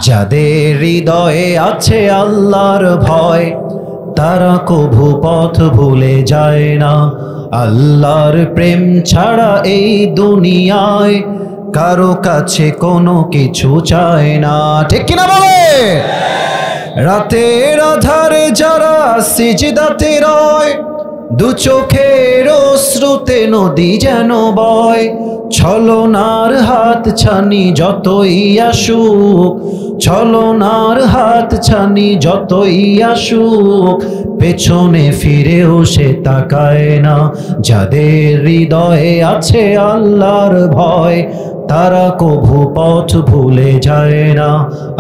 যাদের হৃদয়ে আছে আল্লাহর ভয় তারা কভু পথ ভুলে যায় না। আল্লাহর প্রেম ছাড়া এই দুনিয়ায় কারো কাছে কোনো কিছু চায় না। ঠিক কিনা বলে? রাতের আধারে যারা সিজদাতে রয়, দু চোখের অশ্রুতে নদী যেন বয়। ছলনার হাত ছানি যতই আসুক, ছলনার হাত ছানি যতই আসুক, পেছনে ফিরেও সে তাকায় না। যাদের হৃদয়ে আছে আল্লাহর ভয় তারা কভু পথ ভুলে যায় না।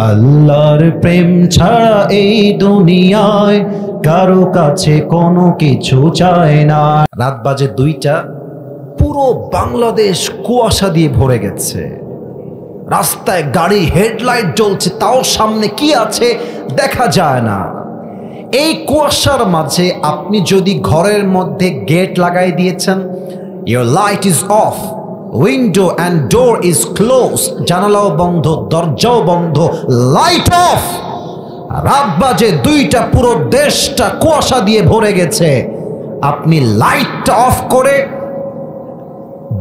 আল্লাহর প্রেম ছাড়া এই দুনিয়ায় কারো কাছে কোনো কিছু চায় না। রাত বাজে 2টা, পুরো বাংলাদেশ কুয়াশা দিয়ে ভরে গেছে। রাস্তায় গাড়ি হেডলাইট জ্বলছে, তাও সামনে কি আছে দেখা যায় না। এই কুয়াশার মাঝে আপনি যদি ঘরের মধ্যে গেট লাগাই দিয়েছেন, your light is off, window and door is closed, জানালাও বন্ধ, দরজাও বন্ধ, লাইট অফ। রাত বাজে 2টা, পুরো দেশটা কুয়াশা দিয়ে ভরে গেছে। আপনি লাইটটা অফ করে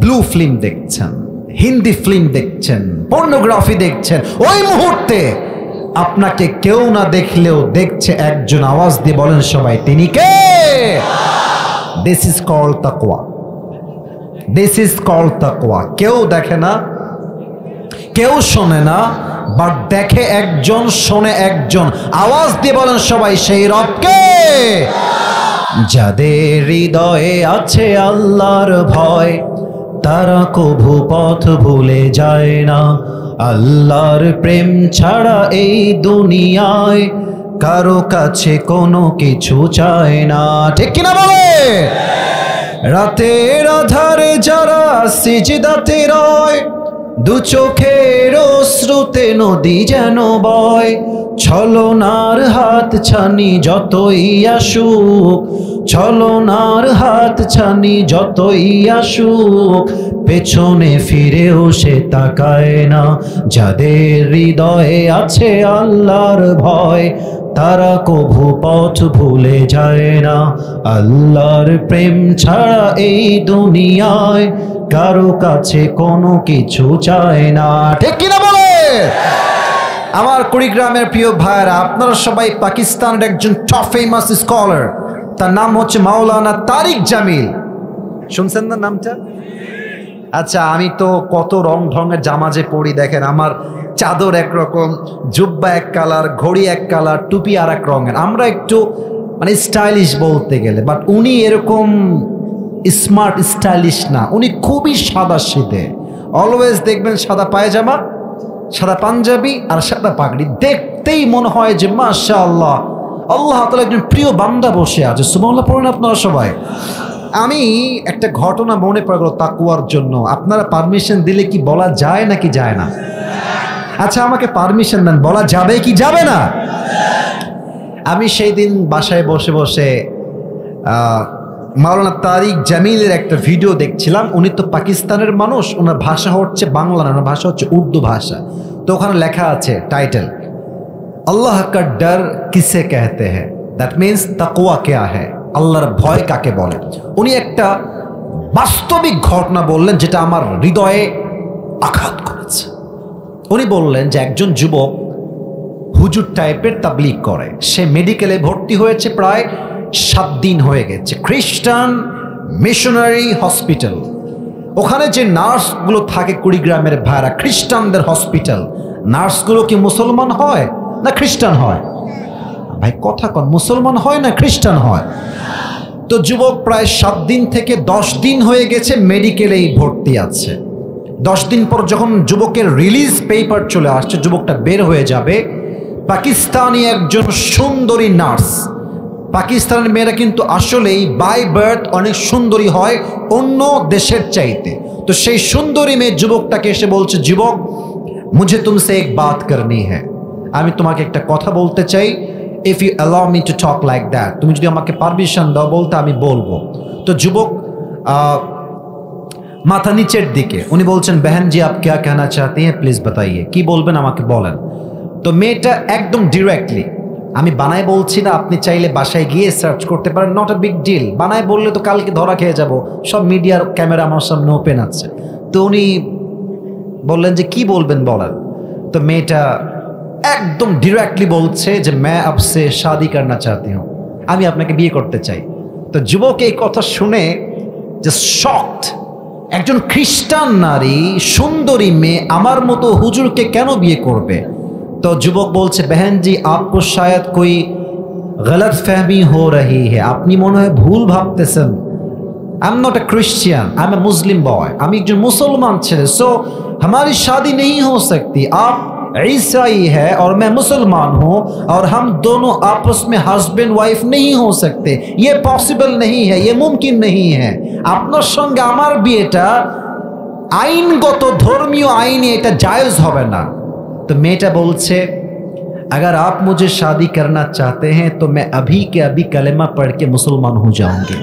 ব্লু ফিল্ম দেখছেন, হিন্দি ফিল্ম দেখছেন, পর্নোগ্রাফি দেখছেন। ওই মুহূর্তে আপনাকে কেউ না দেখলেও দেখছে একজন। আওয়াজ দিয়ে বলেন সবাই, তিনি কে? দিস ইজ কল্ড তাকওয়া, দিস ইজ কল্ড তাকওয়া। কেউ দেখে না, কেউ শোনে না, বাট দেখে একজন, শোনে একজন। আওয়াজ দিয়ে বলেন সবাই, সেই রবকে। যাদের হৃদয়ে আছে আল্লাহর ভয় তারা কভু পথ ভুলে যায় না। আল্লাহর প্রেম ছাড়া এই দুনিয়ায় কারো কাছে কোনো কিছু চায় না। ঠিক কিনা বলে? রাতের আধারে যারা সিজদাতে রয়, দু চোখের অশ্রুতে নদী যেন বয়। ছলনার হাত ছানি যতই আসুক, ছলনার হাত ছানি যতই আসুক, পেছনে ফিরেও সে তাকায় না। যাদের হৃদয়ে আছে আল্লাহর ভয় তারা কভু পথ ভুলে যায় না। আল্লাহর প্রেম ছাড়া এই দুনিয়ায় কারো কাছে কোনো কিছু চায় না। ঠিক কিনা বলে? আমার কুড়িগ্রামের প্রিয় ভাইরা, আপনারা সবাই পাকিস্তানের একজন টপ ফেমাস স্কলার, তার নাম হচ্ছে মাওলানা তারিক জামিল। শুনছেন না নামটা? আচ্ছা, আমি তো কত রং ঢঙের জামা যে পরি দেখেন। আমার চাদর একরকম, জুব্বা এক কালার, ঘড়ি এক কালার, টুপি আর এক রঙের। আমরা একটু মানে স্টাইলিশ বলতে গেলে, বাট উনি এরকম স্মার্ট স্টাইলিশ না। উনি খুবই সাদা সিধে। অলওয়েজ দেখবেন সাদা পায়জামা, সাদা পাঞ্জাবি আর সাদা পাগড়ি। দেখতেই মনে হয় যে মাশাআল্লাহ, আল্লাহ তাআলা একজন প্রিয় বান্দা বসে আছে। সুবহানাল্লাহ পড়েন আপনারা সবাই। আমি একটা ঘটনা মনে পড়ে গেল তাকওয়ার জন্য। আপনারা পারমিশন দিলে কি বলা যায় নাকি যায় না? আচ্ছা, আমাকে পারমিশন দেন, বলা যাবে কি যাবে না? আমি সেই দিন বাসায় বসে বসে মাওলানা তারিক জামিলের একটা ভিডিও দেখছিলাম। উনি তো পাকিস্তানের মানুষ, ওনার ভাষা হচ্ছে বাংলা না, ওনার ভাষা হচ্ছে উর্দু ভাষা। তো ওখানে লেখা আছে টাইটেল, আল্লাহ কা ডর কিসে कहते हैं, দ্যাট মিনস তাকওয়া क्या है, আল্লাহর ভয় কাকে বলে। উনি একটা বাস্তবিক ঘটনা বললেন যেটা আমার হৃদয়ে আঘাত করেছে। উনি বললেন যে একজন যুবক হুজুর টাইপের তাবলীগ করে, সে মেডিকেলে ভর্তি হয়েছে, প্রায় 7 দিন হয়ে গেছে। খ্রিস্টান মিশনারি হসপিটাল, ওখানে যে নার্সগুলো থাকে কুড়িগ্রামের ভাইরা, খ্রিস্টানদের হসপিটাল, নার্সগুলো কি মুসলমান হয় না খ্রিস্টান হয়? ভাই কথা কন, মুসলমান হয় না খ্রিস্টান হয়? তো যুবক প্রায় 7 দিন থেকে 10 দিন হয়ে গেছে মেডিকেলেই ভর্তি আছে। 10 দিন পর যখন যুবকের রিলিজ পেপার চলে আসছে, যুবকটা বের হয়ে যাবে, পাকিস্তানি একজন সুন্দরী নার্স, পাকিস্তানের মেয়েরা কিন্তু আসলেই বাই বার্থ অনেক সুন্দরী হয় অন্য দেশের চাইতে। তো সেই সুন্দরী মেয়ে যুবকটাকে এসে বলছে, যুবক মুঝে তুমসে এক বাত করনি হ্যায়, আমি তোমাকে একটা কথা বলতে চাই। If you allow me to talk like that, তুমি যদি আমাকে পারমিশন দাও বলতে, আমি বলবো। তো যুবক মাথা নিচের দিকে, উনি বলছেন, বেহেন জি আপ ক্যা कहना चाहती हैं, প্লিজ बताइए, কি বলবেন আমাকে বলেন। তো মেয়েটা একদম ডিরেক্টলি, আমি বানায় বলছি না, আপনি চাইলে বাসায় গিয়ে সার্চ করতে পারেন, নট আ বিগ ডিল। বানায় বললে তো কালকে ধরা খেয়ে যাব, সব মিডিয়ার ক্যামেরা আমার সামনে ওপেন আছে। তো উনি বললেন যে কি বলবেন বলেন। তো মেয়েটা একদম ডিরেক্টলি বলছে যে मैं आपसे शादी करना चाहती हूँ, আমি আপনাকে বিয়ে করতে চাই। তো যুবক এই কথা শুনে যে শকড, একজন খ্রিস্টান নারী সুন্দরী মেয়ে আমার মতো হুজুরকে কেন বিয়ে করবে। তো যুবক বলছে बहन जी आपको शायद कोई गलत फहमी हो रही है, আপনি মনে হয় ভুল ভাবতেছেন। I am not a Christian, I am a Muslim boy, আমি একজন মুসলমান ছেলে, सो हमारी शादी नहीं हो सकती। आप ईसाई है और मैं मुसलमान हूँ और हम दोनों आपस में हस्बैंड वाइफ नहीं हो सकते, ये पॉसिबल नहीं है, ये मुमकिन नहीं है। আপনার সঙ্গে আমার বিয়েটা আইনগত ধর্মীয় আইনে এটা জায়েজ হবে না। तो मेटा बोलছে अगर आप मुझे शादी करना चाहते हैं तो मैं अभी के अभी कलेमा पढ़ के मुसलमान हो जाऊंगी।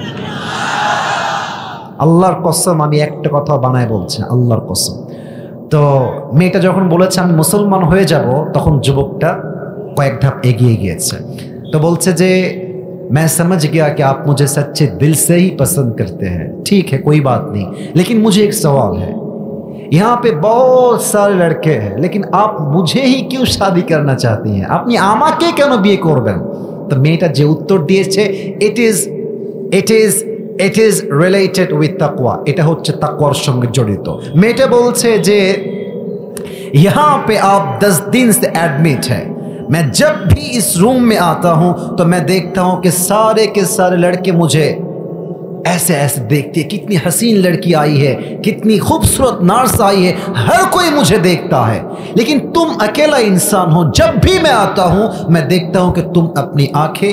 আল্লাহর কসম, আমি একটা কথা বানায় বলছি, আল্লাহর কসম। তো মেয়েটা যখন বলেছে আমি মুসলমান হয়ে যাব, তখন যুবকটা কয়েক ধাপ এগিয়ে গিয়েছে। তো বলছে যে मैं समझ गया कि आप मुझे सच्चे दिल से ही पसंद करते हैं, ठीक है कोई बात नहीं, लेकिन मुझे एक सवाल है, यहाँ पे बहुत सारे लड़के हैं लेकिन आप मुझे ही क्यों शादी करना चाहती हैं, আপনি আমাকে কেন বিয়ে করবেন। তো মেয়েটা যে উত্তর দিয়েছে it is related with taqwa, এটা হচ্ছে তাকওয়ার সঙ্গে জড়িত। মেয়েটা বলছে যে यहाँ पे आप 10 दिन से एडमिट है, मैं जब भी इस रूम में आता हूँ तो मैं देखता हूँ कि सारे के सारे लड़के मुझे ऐसे ऐसे देखते हैं, कितनी हसीन लड़की आई है, कितनी खूबसूरत नर्स आई है, हर कोई मुझे देखता है, लेकिन तुम अकेला इंसान हो, जब भी मैं आता हूँ मैं देखता हूँ कि तुम अपनी आंखें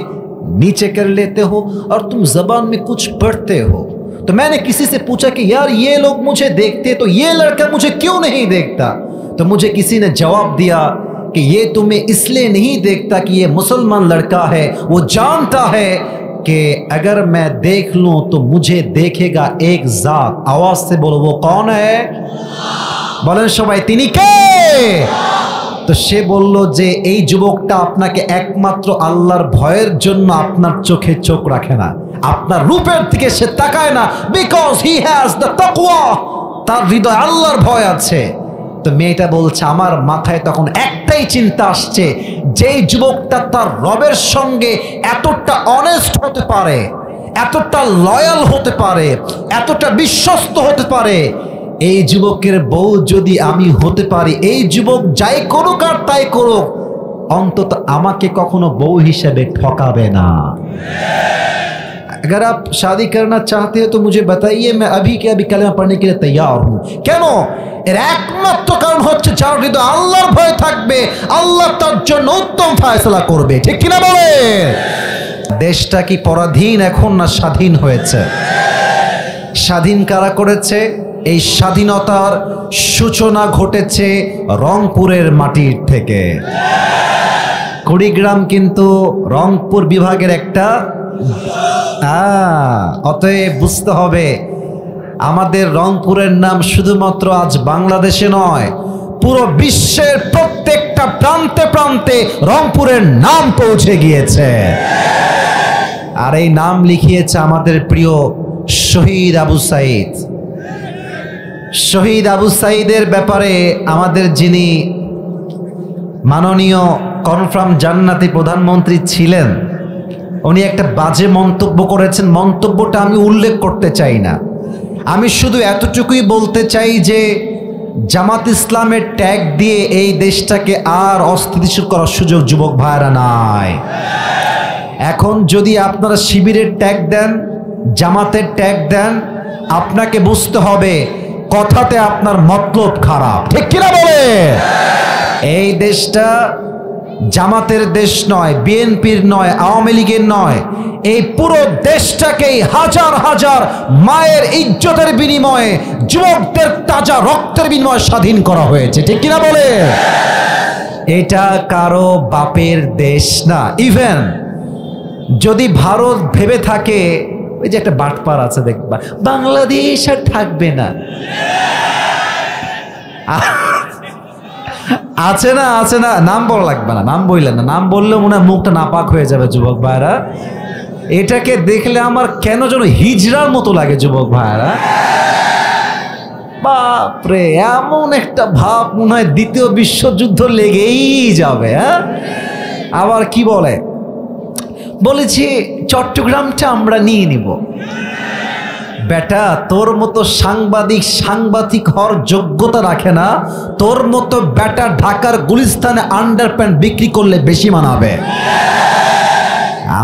नीचे कर लेते हो और तुम जबान में कुछ पढ़ते हो। तो मैंने किसी से पूछा कि यार ये लोग मुझे देखते तो ये लड़का मुझे क्यों नहीं देखता। तो मुझे किसी ने जवाब दिया कि ये तुम्हें इसलिए नहीं देखता कि ये मुसलमान लड़का है, वो जानता है कि अगर मैं देख लूं तो मुझे देखेगा एक जात। आवाज से बोलो वो कौन है, बोलें সবাই তিনি কে। তো সে বলল যে এই যুবকটা আপনাকে একমাত্র আল্লাহর ভয়ের জন্য আপনার চোখে চোখ রাখে না, আপনার রূপের দিকে সে তাকায় না, বিকজ হি হ্যাজ দ্য তাকওয়া, তার হৃদয়ে আল্লাহর ভয় আছে। তো মেয়েটা বলছে আমার মাথায় তখন একটাই চিন্তা আসছে, যেই যুবকটা তার রবের সঙ্গে এতটা অনেস্ট হতে পারে, এতটা লয়াল হতে পারে, এতটা বিশ্বস্ত হতে পারে, এই যুবকের বউ যদি আমি হতে পারি, এই যুবক যাই করুক আর তাই করুক, অন্তত আমাকে কখনো বউ হিসেবে ঠকাবে না। अगर आप शादी करना चाहते हो तो मुझे बताइए, मैं अभी के अभी कलमा पढ़ने के लिए तैयार हूं। কেন? এর একমাত্র কারণ হচ্ছে যার হৃদয়ে আল্লাহর ভয় থাকবে, আল্লাহ তার জন্য উত্তম ফয়সালা করবে, ঠিক কিনা বলে। দেশটা কি পরাধীন এখন না স্বাধীন হয়েছে? স্বাধীন কারা করেছে? এই স্বাধীনতার সূচনা ঘটেছে রংপুরের মাটির থেকে। কুড়িগ্রাম কিন্তু রংপুর বিভাগের একটা, অতএব বুঝতে হবে আমাদের রংপুরের নাম শুধুমাত্র আজ বাংলাদেশে নয়, পুরো বিশ্বের প্রত্যেকটা প্রান্তে প্রান্তে রংপুরের নাম পৌঁছে গিয়েছে। আর এই নাম লিখিয়েছে আমাদের প্রিয় শহীদ আবু সাইদ। শহীদ আবু সাইদের ব্যাপারে আমাদের যিনি মাননীয় কনফার্ম জান্নাতি প্রধানমন্ত্রী ছিলেন, উনি একটা বাজে মন্তব্য করেছেন। মন্তব্যটা আমি উল্লেখ করতে চাই না, আমি শুধু এতটুকুই বলতে চাই যে জামাত ইসলামের ট্যাগ দিয়ে এই দেশটাকে আর অস্থিতিশীল করার সুযোগ যুবক ভাইরা নাই। এখন যদি আপনারা শিবিরের ট্যাগ দেন, জামাতের ট্যাগ দেন, আপনাকে বুঝতে হবে কথাতে আপনার মতলব খারাপ, ঠিক কিনা বলে। এই দেশটা জামাতের দেশ নয়, বিএনপির নয়, আওয়ামী লীগের নয়, এই পুরো দেশটাকেই হাজার হাজার মায়ের ইজ্জতের বিনিময়ে, যুবকদের তাজা রক্তের বিনিময়ে স্বাধীন করা হয়েছে, ঠিক কিনা বলে। এটা কারো বাপের দেশ না। ইভেন যদি ভারত ভেবে থাকে, ওই যে একটা বাটপার আছে দেখবা, বাংলাদেশ আর থাকবে না, আছে না, আছে না, নাম বলা লাগবে না, নাম বললেন না, নাম বললে মনে হয় মুখটা নাপাক হয়ে যাবে যুবক ভাইরা। এটাকে দেখলে আমার কেন যেন হিজড়ার মতো লাগে যুবক ভাইরা। বাপরে, এমন একটা ভাব মনে হয় দ্বিতীয় বিশ্বযুদ্ধ লেগেই যাবে। হ্যাঁ, আবার কি বলে, বলেছি চট্টগ্রামটা আমরা নিয়ে নিব। বেটা, তোর মতো সাংবাদিক হওয়ার যোগ্যতা রাখে না, তোর মতো বেটা ঢাকার গুলিস্তানে আন্ডারপ্যান্ট বিক্রি করলে বেশি মানাবে।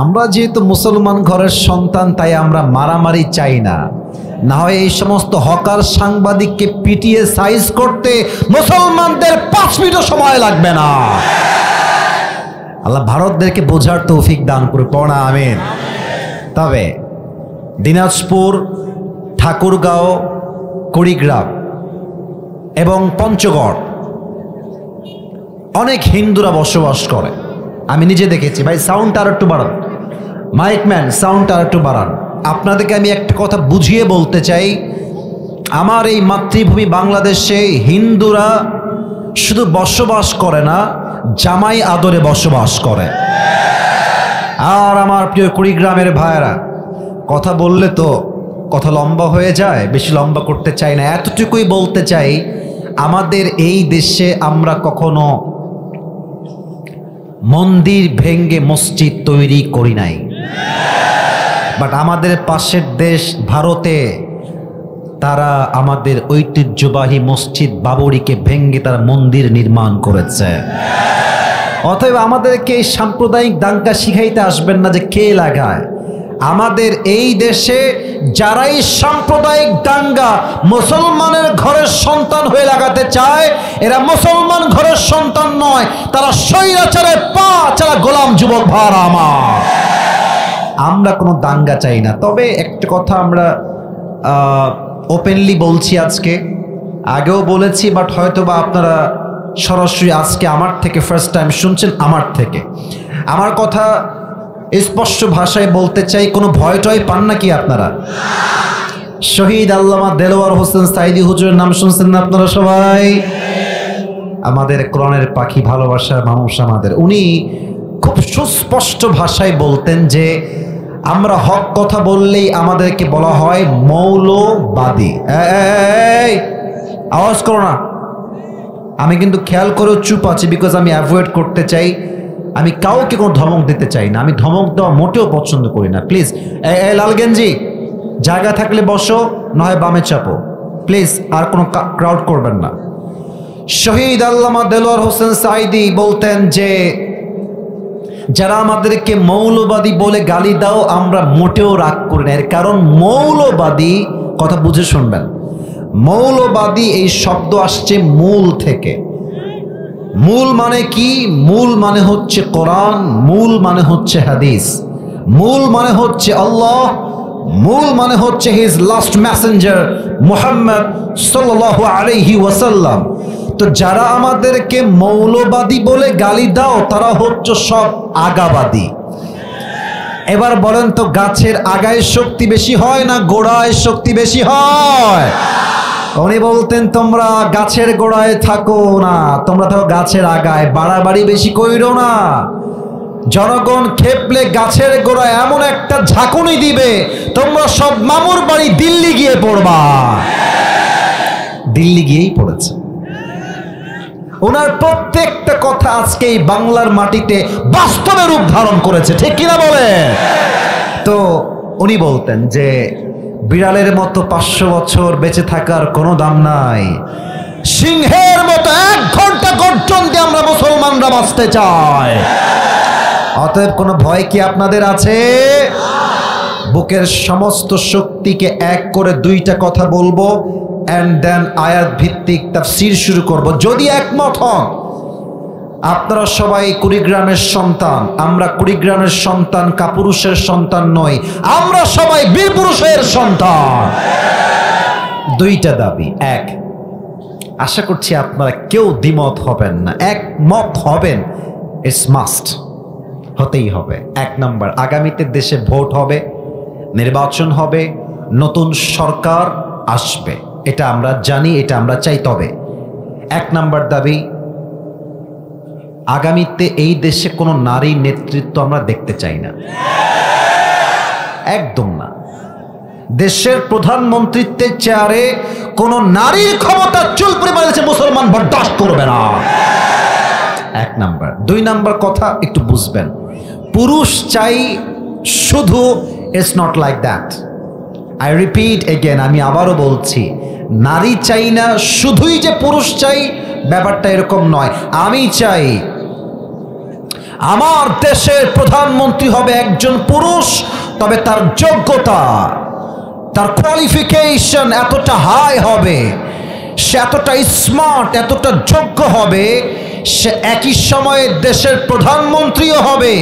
আমরা যেহেতু মুসলমান ঘরের সন্তান, তাই আমরা মারামারি চাই না। না হয় এই সমস্ত হকার সাংবাদিককে পিটিয়ে সাইজ করতে মুসলমানদের 5 মিনিটও সময় লাগবে না। আল্লাহ ভারতদেরকে বোঝার তৌফিক দান করে, পড়া আমিন। তবে দিনাজপুর, ঠাকুরগাঁও, কুড়িগ্রাম এবং পঞ্চগড় অনেক হিন্দুরা বসবাস করে। আমি নিজে দেখেছি। ভাই সাউন্ডটা আর একটু বাড়ান, মাইকম্যান সাউন্ডটা আর একটু বাড়ান। আপনাদেরকে আমি একটা কথা বুঝিয়ে বলতে চাই, আমার এই মাতৃভূমি বাংলাদেশে হিন্দুরা শুধু বসবাস করে না, জামাই আদরে বসবাস করে। আর আমার প্রিয় কুড়িগ্রামের ভাইয়েরা, কথা বললে তো কথা লম্বা হয়ে যায়, বেশি লম্বা করতে চাই না, এতটুকুই বলতে চাই, আমাদের এই দেশে আমরা কখনো মন্দির ভেঙ্গে মসজিদ তৈরি করি নাই। বাট আমাদের পাশের দেশ ভারতে তারা আমাদের ঐতিহ্যবাহী মসজিদ বাবরিকে ভেঙ্গে তারা মন্দির নির্মাণ করেছে। অতএব আমাদেরকে এই সাম্প্রদায়িক দাঙ্গা শিখাইতে আসবেন না যে কে লাগায়। আমাদের এই দেশে যারাই সাম্প্রদায়িক দাঙ্গা মুসলমানের ঘরের সন্তান হয়ে লাগাতে চায়, এরা মুসলমান ঘরের সন্তান নয়, তারা স্বৈরাচারের পা চালা গোলাম যুবক ভাইরা আমার। আমরা কোনো দাঙ্গা চাই না। তবে একটা কথা আমরা ওপেনলি বলছি, আজকে আগেও বলেছি, বাট হয়তো বা আপনারা সরাসরি আজকে আমার থেকে ফার্স্ট টাইম শুনছেন। আমার থেকে আমার কথা স্পষ্ট ভাষায় বলতে চাই, কোনো ভয় টয় পান নাকি আপনারা? শহীদ আল্লামা দেলোয়ার হোসেন সাইদি হুজুরের নাম শুনছেন না আপনারা সবাই? আমাদের কোরআনের পাখি, ভালোবাসার মানুষ আমাদের। উনি খুব সুস্পষ্ট ভাষায় বলতেন যে আমরা হক কথা বললেই আমাদেরকে বলা হয় মৌলবাদী। এই আওয়াজ করো না। আমি কিন্তু খেয়াল করেও চুপ আছি, বিকজ আমি অ্যাভয়েড করতে চাই, আমি কাউকে কোনো ধমক দিতে চাই না। আমি ধমক দেওয়া মোটেও পছন্দ করি না। প্লিজ লালগেঞ্জি, জায়গা থাকলে বসো, নয় বামে চাপো প্লিজ, আর কোনো ক্রাউড করবেন না। শহীদ আল্লামা দেলোয়ার হোসেন সাইদি বলতেন যে যারা আমাদেরকে মৌলবাদী বলে গালি দাও, আমরা মোটেও রাগ করি না। এর কারণ মৌলবাদী, কথা বুঝে শুনবেন, মৌলবাদী এই শব্দ আসছে মূল থেকে। মূল মানে কি? মূল মানে হচ্ছে কোরআন, মূল মানে হচ্ছে হাদিস, মূল মানে হচ্ছে আল্লাহ, মূল মানে হচ্ছে হিজ লাস্ট মেসেঞ্জার মুহাম্মদ সাল্লাল্লাহু আলাইহি ওয়াসাল্লাম। তো যারা আমাদেরকে মৌলবাদী বলে গালি দাও, তারা হচ্ছে সব আগাবাদী। এবার বলেন তো, গাছের আগায় শক্তি বেশি হয় না গোড়ায় শক্তি বেশি হয়? উনি বলতেন তোমরা গাছের গোড়ায় থাকো না, তোমরা থাকো গাছের আগায়, বাড়াবাড়ি বেশি কইরো না। জনগণ খেপলে গাছের গোড়ায় এমন একটা ঝাঁকুনি দিবে, তোমরা সব মামুর বাড়ি দিল্লি গিয়ে পড়বা। দিল্লি গিয়েই পড়েছে। ওনার প্রত্যেকটা কথা আজকে এই বাংলার মাটিতে বাস্তবে রূপ ধারণ করেছে, ঠিক কিনা বলে? তো উনি বলতেন যে বিড়ালের মতো 500 বছর বেঁচে থাকার কোনো দাম নাই, সিংহের মতো 1 ঘন্টা গর্জন দিয়ে আমরা মুসলমানরা বাঁচতে চাই। অতএব কোনো ভয় কি আপনাদের আছে? বুকের সমস্ত শক্তিকে এক করে 2টা কথা বলবো, এন্ড দেন আয়াত ভিত্তিক তাফসীর শুরু করব। যদি একমত হন, আপনারা সবাই কুড়িগ্রামের সন্তান, আমরা কুড়িগ্রামের সন্তান, কাপুরুষের সন্তান নই, আমরা সবাই বীর পুরুষের সন্তান। 2টা দাবি। 1, আশা করছি আপনারা কেউ দ্বিমত হবেন না, একমত হবেন। ইটস মাস্ট, হতেই হবে। 1 নাম্বার, আগামীতে দেশে ভোট হবে, নির্বাচন হবে, নতুন সরকার আসবে, এটা আমরা জানি, এটা আমরা চাই। তবে 1 নাম্বার দাবি, আগামীতে এই দেশে কোনো নারী নেতৃত্ব আমরা দেখতে চাই না, একদম না। দেশের প্রধানমন্ত্রীত্বের চেয়ারে কোনো নারীর ক্ষমতা চুল পরিমাণ মুসলমান বরদাস্ত করবে না, 1 নাম্বার। 2 নাম্বার কথা একটু বুঝবেন, পুরুষ চাই শুধু, it's not like that. I repeat again, আমি আবারও বলছি, নারী চাই না শুধুই যে পুরুষ চাই, ব্যাপারটা এরকম নয়। আমি চাই আমার দেশের প্রধানমন্ত্রী হবে একজন পুরুষ, তবে তার যোগ্যতা, তার কোয়ালিফিকেশন এতটা হাই হবে, সে এতটা স্মার্ট, এতটা যোগ্য হবে, সে একই সময়ে দেশের প্রধানমন্ত্রীও হবে,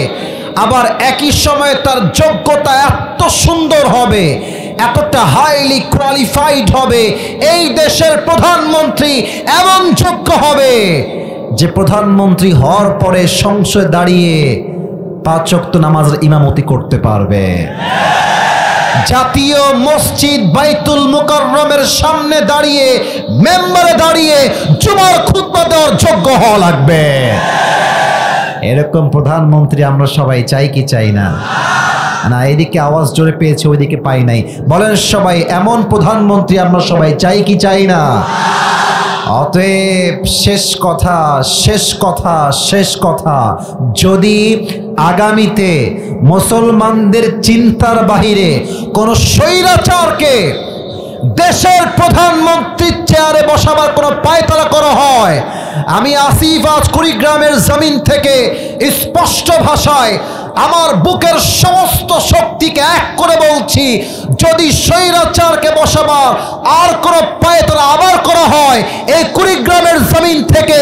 আবার একই সময়ে তার যোগ্যতা এত সুন্দর হবে, এতটা হাইলি কোয়ালিফাইড হবে, এই দেশের প্রধানমন্ত্রী এমন যোগ্য হবে যে প্রধানমন্ত্রী হওয়ার পরে সংসদে দাঁড়িয়ে 5 ওয়াক্ত নামাজের ইমামতি করতে পারবে, জাতীয় মসজিদ বাইতুল মুকাররমের সামনে দাঁড়িয়ে, মেম্বারে দাঁড়িয়ে জুমার খুতবা দেওয়ার যোগ্য হওয়া লাগবে। এরকম প্রধানমন্ত্রী আমরা সবাই চাই কি চাই না? না, এদিকে আওয়াজ জোরে পেয়েছে, ওইদিকে পাই নাই। বলেন সবাই, এমন প্রধানমন্ত্রী আমরা সবাই চাই কি চাই না? অতএব শেষ কথা, যদি আগামীতে মুসলমানদের চিন্তার বাহিরে কোন স্বৈরাচারকে দেশের প্রধানমন্ত্রীর চেয়ারে বসাবার কোনো পায়তারা করা হয়, আমি আসিফ আজ কুড়িগ্রামের জমিন থেকে স্পষ্ট ভাষায় আমার বুকের সমস্ত শক্তিকে এক করে বলছি, যদি স্বৈরাচারকে বসাবার আর কোনো পায়তারা আবার করা হয়, এই কুড়িগ্রামের জমিন থেকে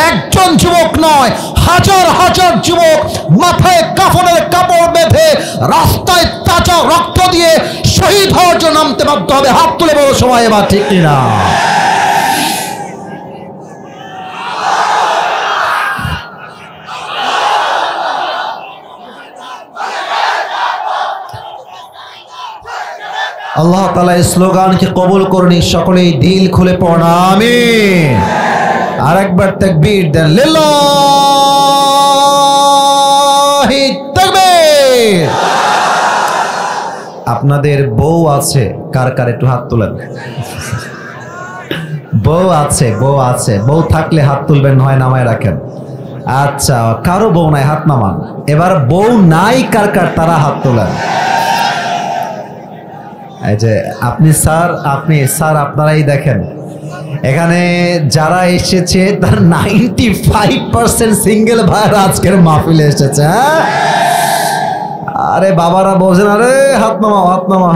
একজন যুবক নয়, হাজার হাজার যুবক মাথায় কাফনের কাপড় বেঁধে রাস্তায় তাজা রক্ত দিয়ে শহীদ হওয়ার জন্য নামতে বাধ্য হবে। হাত তুলে বড় সময় এবার, ঠিক কিনা? আল্লাহ তাআলা এই স্লোগানকে কবুল করুন, সকলেই দিল খুলে পড়ুন আমিন। আরেকবার তাকবীর দেন, লিল্লাহি তাকবীর। আপনাদের বউ আছে কার কার, একটু হাত তোলেন। বউ আছে, বউ থাকলে হাত তুলবেন, হয় নামায় রাখেন। আচ্ছা, কারো বউ নাই, হাত নামান। এবার বউ নাই কার কার, তারা হাত তোলেন। এই যে আপনি স্যার, আপনারাই দেখেন, এখানে যারা এসেছে তার 95% সিঙ্গেল ভাইরা আজকের মাহফিলে এসেছে। হ্যাঁ, আরে বাবারা বোঝেন, আরে হাত নামা।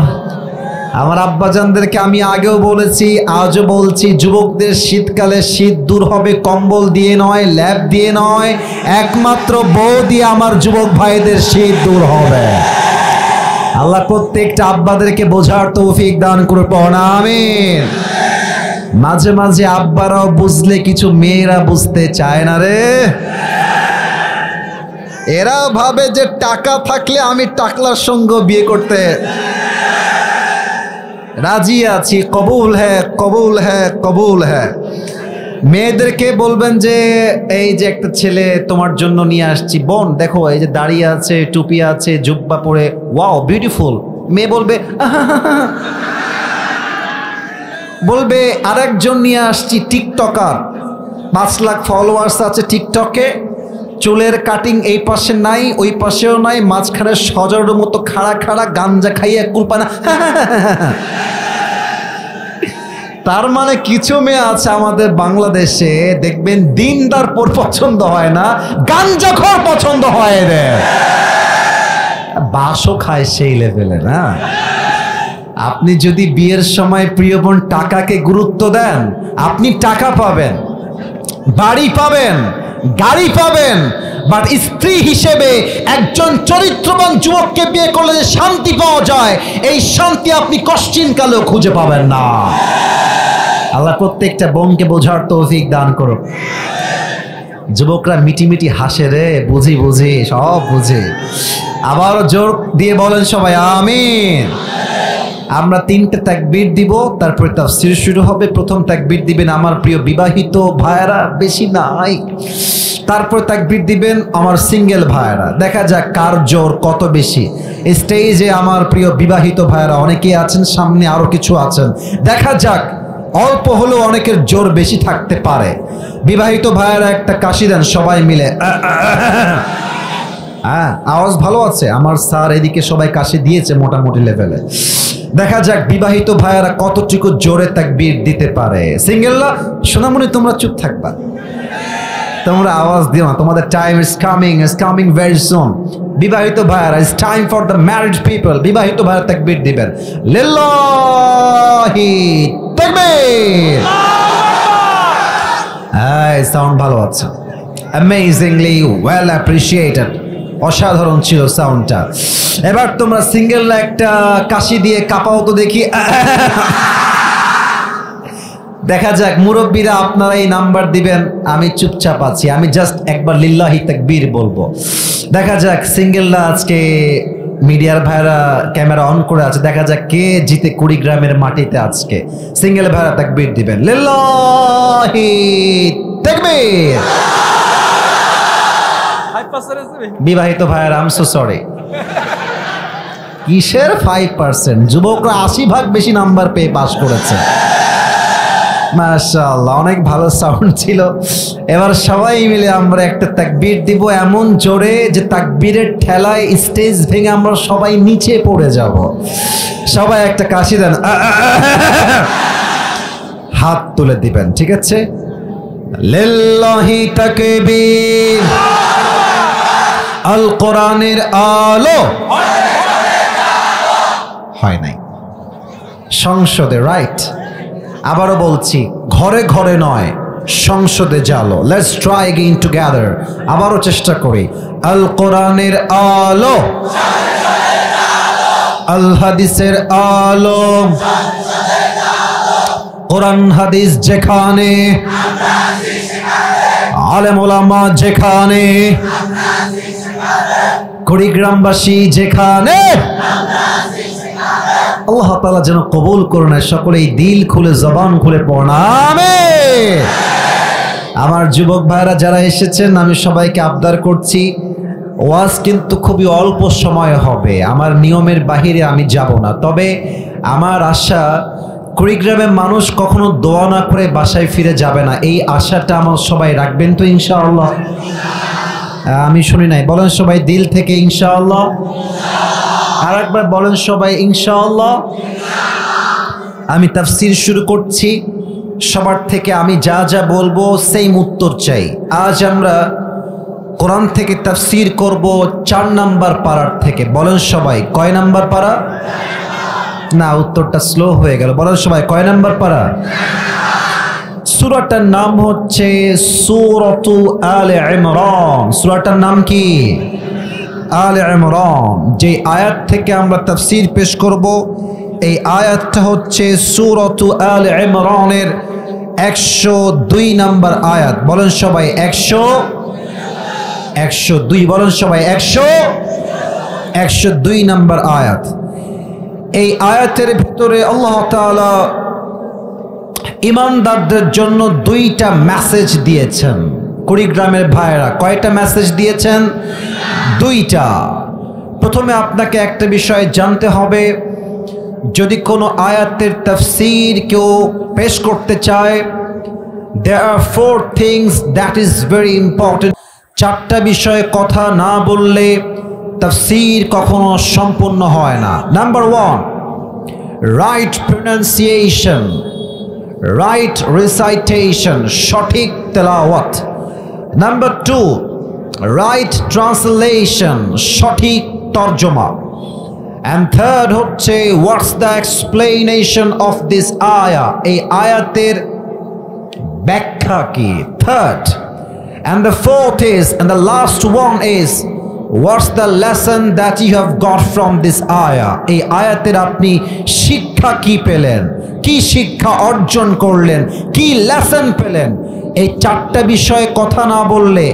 আমার আব্বাজানদেরকে আমি আগেও বলেছি, আজও বলছি, যুবকদের শীতকালে শীত দূর হবে কম্বল দিয়ে নয়, ল্যাব দিয়ে নয়, একমাত্র বউ দিয়ে আমার যুবক ভাইদের শীত দূর হবে। আল্লাহ প্রত্যেকটা আব্বাদেরকে বোঝার তৌফিক দান করে পড়ুন আমিন। মাঝে মাঝে আব্বারাও বুঝলে কিছু মেয়েরা বুঝতে চায় না রে। এরা ভাবে যে টাকা থাকলে আমি টাকলার সঙ্গে বিয়ে করতে রাজি আছি। কবুল হ্যাঁ। মেয়েদেরকে বলবেন যে এই যে একটা ছেলে তোমার জন্য নিয়ে আসছি, বোন দেখো এই যে দাঁড়িয়ে আছে, টুপি আছে, জুব্বা পরে, ওয়াও বিউটিফুল। মেয়ে বলবে আরেকজন নিয়ে আসছি টিকটকার, 5 লাখ ফলোয়ার্স আছে টিকটকে, চুলের কাটিং এই পাশে নাই ওই পাশেও নাই, মাঝখানে সজারুর মতো খাড়া গাঞ্জা খাইয়ে কুলপানা। তার মানে কিছু মেয়ে আছে আমাদের বাংলাদেশে, দেখবেন দিনদার পর পছন্দ হয় না, গাঞ্জাখোর পছন্দ হয় রে, বাসও খায় সেই লেভেলে না। আপনি যদি বিয়ের সময় প্রিয় বোন টাকাকে গুরুত্ব দেন, আপনি টাকা পাবেন, বাড়ি পাবেন, গাড়ি পাবেন, বাট স্ত্রী হিসেবে একজন চরিত্রবান যুবককে বিয়ে করলে যে শান্তি পাওয়া যায়, এই শান্তি আপনি কষ্টিন কালেও খুঁজে পাবেন না। আল্লাহ প্রত্যেকটা বোনকে বোঝার তৌফিক দান করুন। যুবকরা মিটি হাসে রে, বুঝি সব বুঝে। আবারও জোর দিয়ে বলেন সবাই আমিন। আমরা 3টে তাকবীর দিব, তারপরে তাফসীর শুরু হবে। প্রথম তাকবীর দিবেন আমার প্রিয় বিবাহিত ভাইয়েরা, বেশি নাই। তারপর তাকবীর দিবেন আমার সিঙ্গেল ভাইয়েরা। দেখা যাক কার জোর কত বেশি। স্টেজে আমার প্রিয় বিবাহিত ভাইয়েরা অনেকেই আছেন, সামনে আরো কিছু আছেন। দেখা যাক, অল্প হলেও অনেকের জোর বেশি থাকতে পারে। বিবাহিত ভাইয়েরা একটা কাশি দেন সবাই মিলে। হ্যাঁ, আওয়াজ ভালো আছে। আমার স্যার এদিকে সবাই কাশি দিয়েছে মোটামুটি লেভেলে। দেখা যাক বিবাহিত ভাইয়েরা কতটুকু জোরে তাকবীর দিতে পারে। সিঙ্গেলরা সোনামণি তোমরা চুপ থাকবা, তোমরা আওয়াজ দিও না, তোমাদের time is coming very soon. বিবাহিত ভাইয়েরা, it's time for the married people. বিবাহিত ভাইয়েরা তাকবীর দিবেন, লিল্লাহি তাকবীর। হ্যাঁ, সাউন্ড ভালো আছে, অ্যামেজিংলি ওয়েল অ্যাপ্রিশিয়েটেড, অসাধারণ ছিল সাউন্ডটা। এবার তোমরা সিঙ্গেলরা একটা কাশি দিয়ে কাঁপাও তো দেখি। দেখা যাক, মুরব্বীরা আপনারা এই নাম্বার দিবেন, আমি চুপচাপ আছি, আমি জাস্ট একবার লিল্লাহি তাকবীর বলবো। দেখা যাক সিঙ্গেলরা আজকে, মিডিয়ার ভাইরা ক্যামেরা অন করে আছে, দেখা যাক কে জিতে কুড়িগ্রামের মাটিতে আজকে। সিঙ্গেল ভাইরা তাকবীর দিবেন, লিল্লাহি তাকবীর। বিবাহিত ভাইরা, আই এম সো সরি। কিসের 5%? যুবকরা 80% বেশি নাম্বার পেয়ে পাস করেছে। মাশাআল্লাহ, অনেক ভালো সাউন্ড ছিল। এবার সবাই মিলে আমরা একটা তাকবীর দিব এমন জোরে যে তাকবীরের ঠেলায় স্টেজ ভেঙে আমরা সবাই নিচে পড়ে যাব। সবাই একটা কাশি দেন, হাত তুলে দিবেন, ঠিক আছে? লিল্লাহি তাকবীর। আল কোরআনের আলো হয় নাই সংসদে, রাইট? আবারও বলছি, ঘরে ঘরে নয়, সংসদে জালো। Let's try again together. আবারও চেষ্টা করি। আল কোরআনের আলো, আল হাদিসের আলো, কোরআন হাদিস যেখানে, আলেম ওলামা যেখানে, কুড়িগ্রামবাসী যেখানে, আল্লাহ তাআলা যেন কবুল করুন। সকলেই দিল খুলে জবান খুলে পড়ুন আমিন। আমার যুবক ভাইরা যারা এসেছেন, আমি সবাইকে আবদার করছি, ওয়াজ কিন্তু খুবই অল্প সময় হবে, আমার নিয়মের বাহিরে আমি যাব না। তবে আমার আশা, কুড়িগ্রামের মানুষ কখনো দোয়া না করে বাসায় ফিরে যাবে না, এই আশাটা আমার সবাই রাখবেন তো ইনশাআল্লাহ? আমি শুনি নাই, বলেন সবাই দিল থেকে ইনশাআল্লাহ। আর একবার বলেন সবাই ইনশাআল্লাহ। আমি তাফসীর শুরু করছি, সবার থেকে আমি যা যা বলবো সেম উত্তর চাই। আজ আমরা কোরআন থেকে তাফসীর করব 4 নাম্বার পারার থেকে। বলেন সবাই কয় নাম্বার পারা? না, উত্তরটা স্লো হয়ে গেল। বলেন সবাই কয় নাম্বার পারা? সূরাটার নাম হচ্ছে সূরাতু আলে ইমরান। সূরাটার নাম কি? আলে ইমরান। যে আয়াত থেকে আমরা তাফসীর পেশ করব, এই আয়াতটা হচ্ছে সূরাতু আলে ইমরানের 102 নাম্বার আয়াত। বলেন সবাই 102। বলেন সবাই 102 নাম্বার আয়াত। এই আয়াতের ভিতরে আল্লাহ তাআলা ঈমানদারদের জন্য 2টা মেসেজ দিয়েছেন। কুড়িগ্রামের ভাইয়েরা কয়টা মেসেজ দিয়েছেন? 2টা। প্রথমে আপনাকে একটা বিষয় জানতে হবে, যদি কোনো আয়াতের তাফসীর কেউ পেশ করতে চায়, there are 4 things that is very important। 4টা বিষয়ে কথা না বললে তাফসীর কখনো সম্পূর্ণ হয় না। Number 1, right pronunciation, right recitation, সঠিক তেলাওয়াত। নাম্বার 2, রাইট ট্রান্সলেশন, সঠিক তর্জমা। And third হচ্ছে what's the explanation of this ayah, এই আয়াতের ব্যাখ্যা কি? Third. And the fourth is, and the last one is, what's the lesson that you have got from this ayah? এই আয়াতের আপনি শিক্ষা কি পেলেন, কি শিক্ষা অর্জন করলেন, কি লেসন পেলেন? এই 4টা বিষয়ে কথা না বললে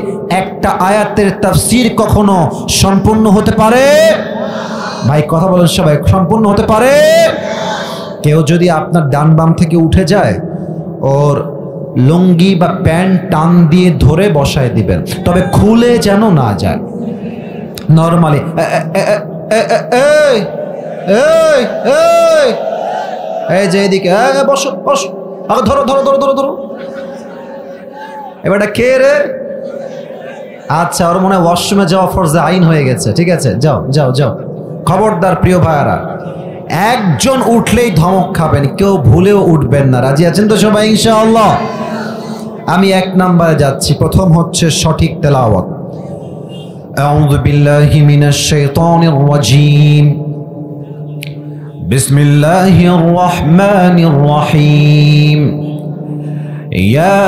একটা আয়াতের তাফসীর কখনো সম্পূর্ণ হতে পারে? ভাই কথা বলেন সবাই, সম্পূর্ণ হতে পারে? কেউ যদি আপনার ডান বাম থেকে উঠে যায়, ওর লুঙ্গি বা প্যান্ট টান দিয়ে ধরে বসায় দিবেন, তবে খুলে যেন না যায়। নর্মালি এই যে এদিকে বসো বসো, ধরো ধরো ধরো ধরো ধরো। এবারটা কে রে? আচ্ছা, ওর মনে হয় ওয়াশরুমে যাওয়া ফরজে আইন হয়ে গেছে। ঠিক আছে, যাও যাও যাও। খবরদার প্রিয় ভাইয়ারা, একজন উঠলেই ধমক খাবেন, কেউ ভুলেও উঠবেন না। রাজি আছেন তো সবাই ইনশাআল্লাহ? আমি 1 নম্বরে যাচ্ছি। প্রথম হচ্ছে সঠিক তেলাওয়াত। আউযু বিল্লাহি মিনাশ শাইতানির রাজীম। বিসমিল্লাহির রহমানির রহিম। ইয়া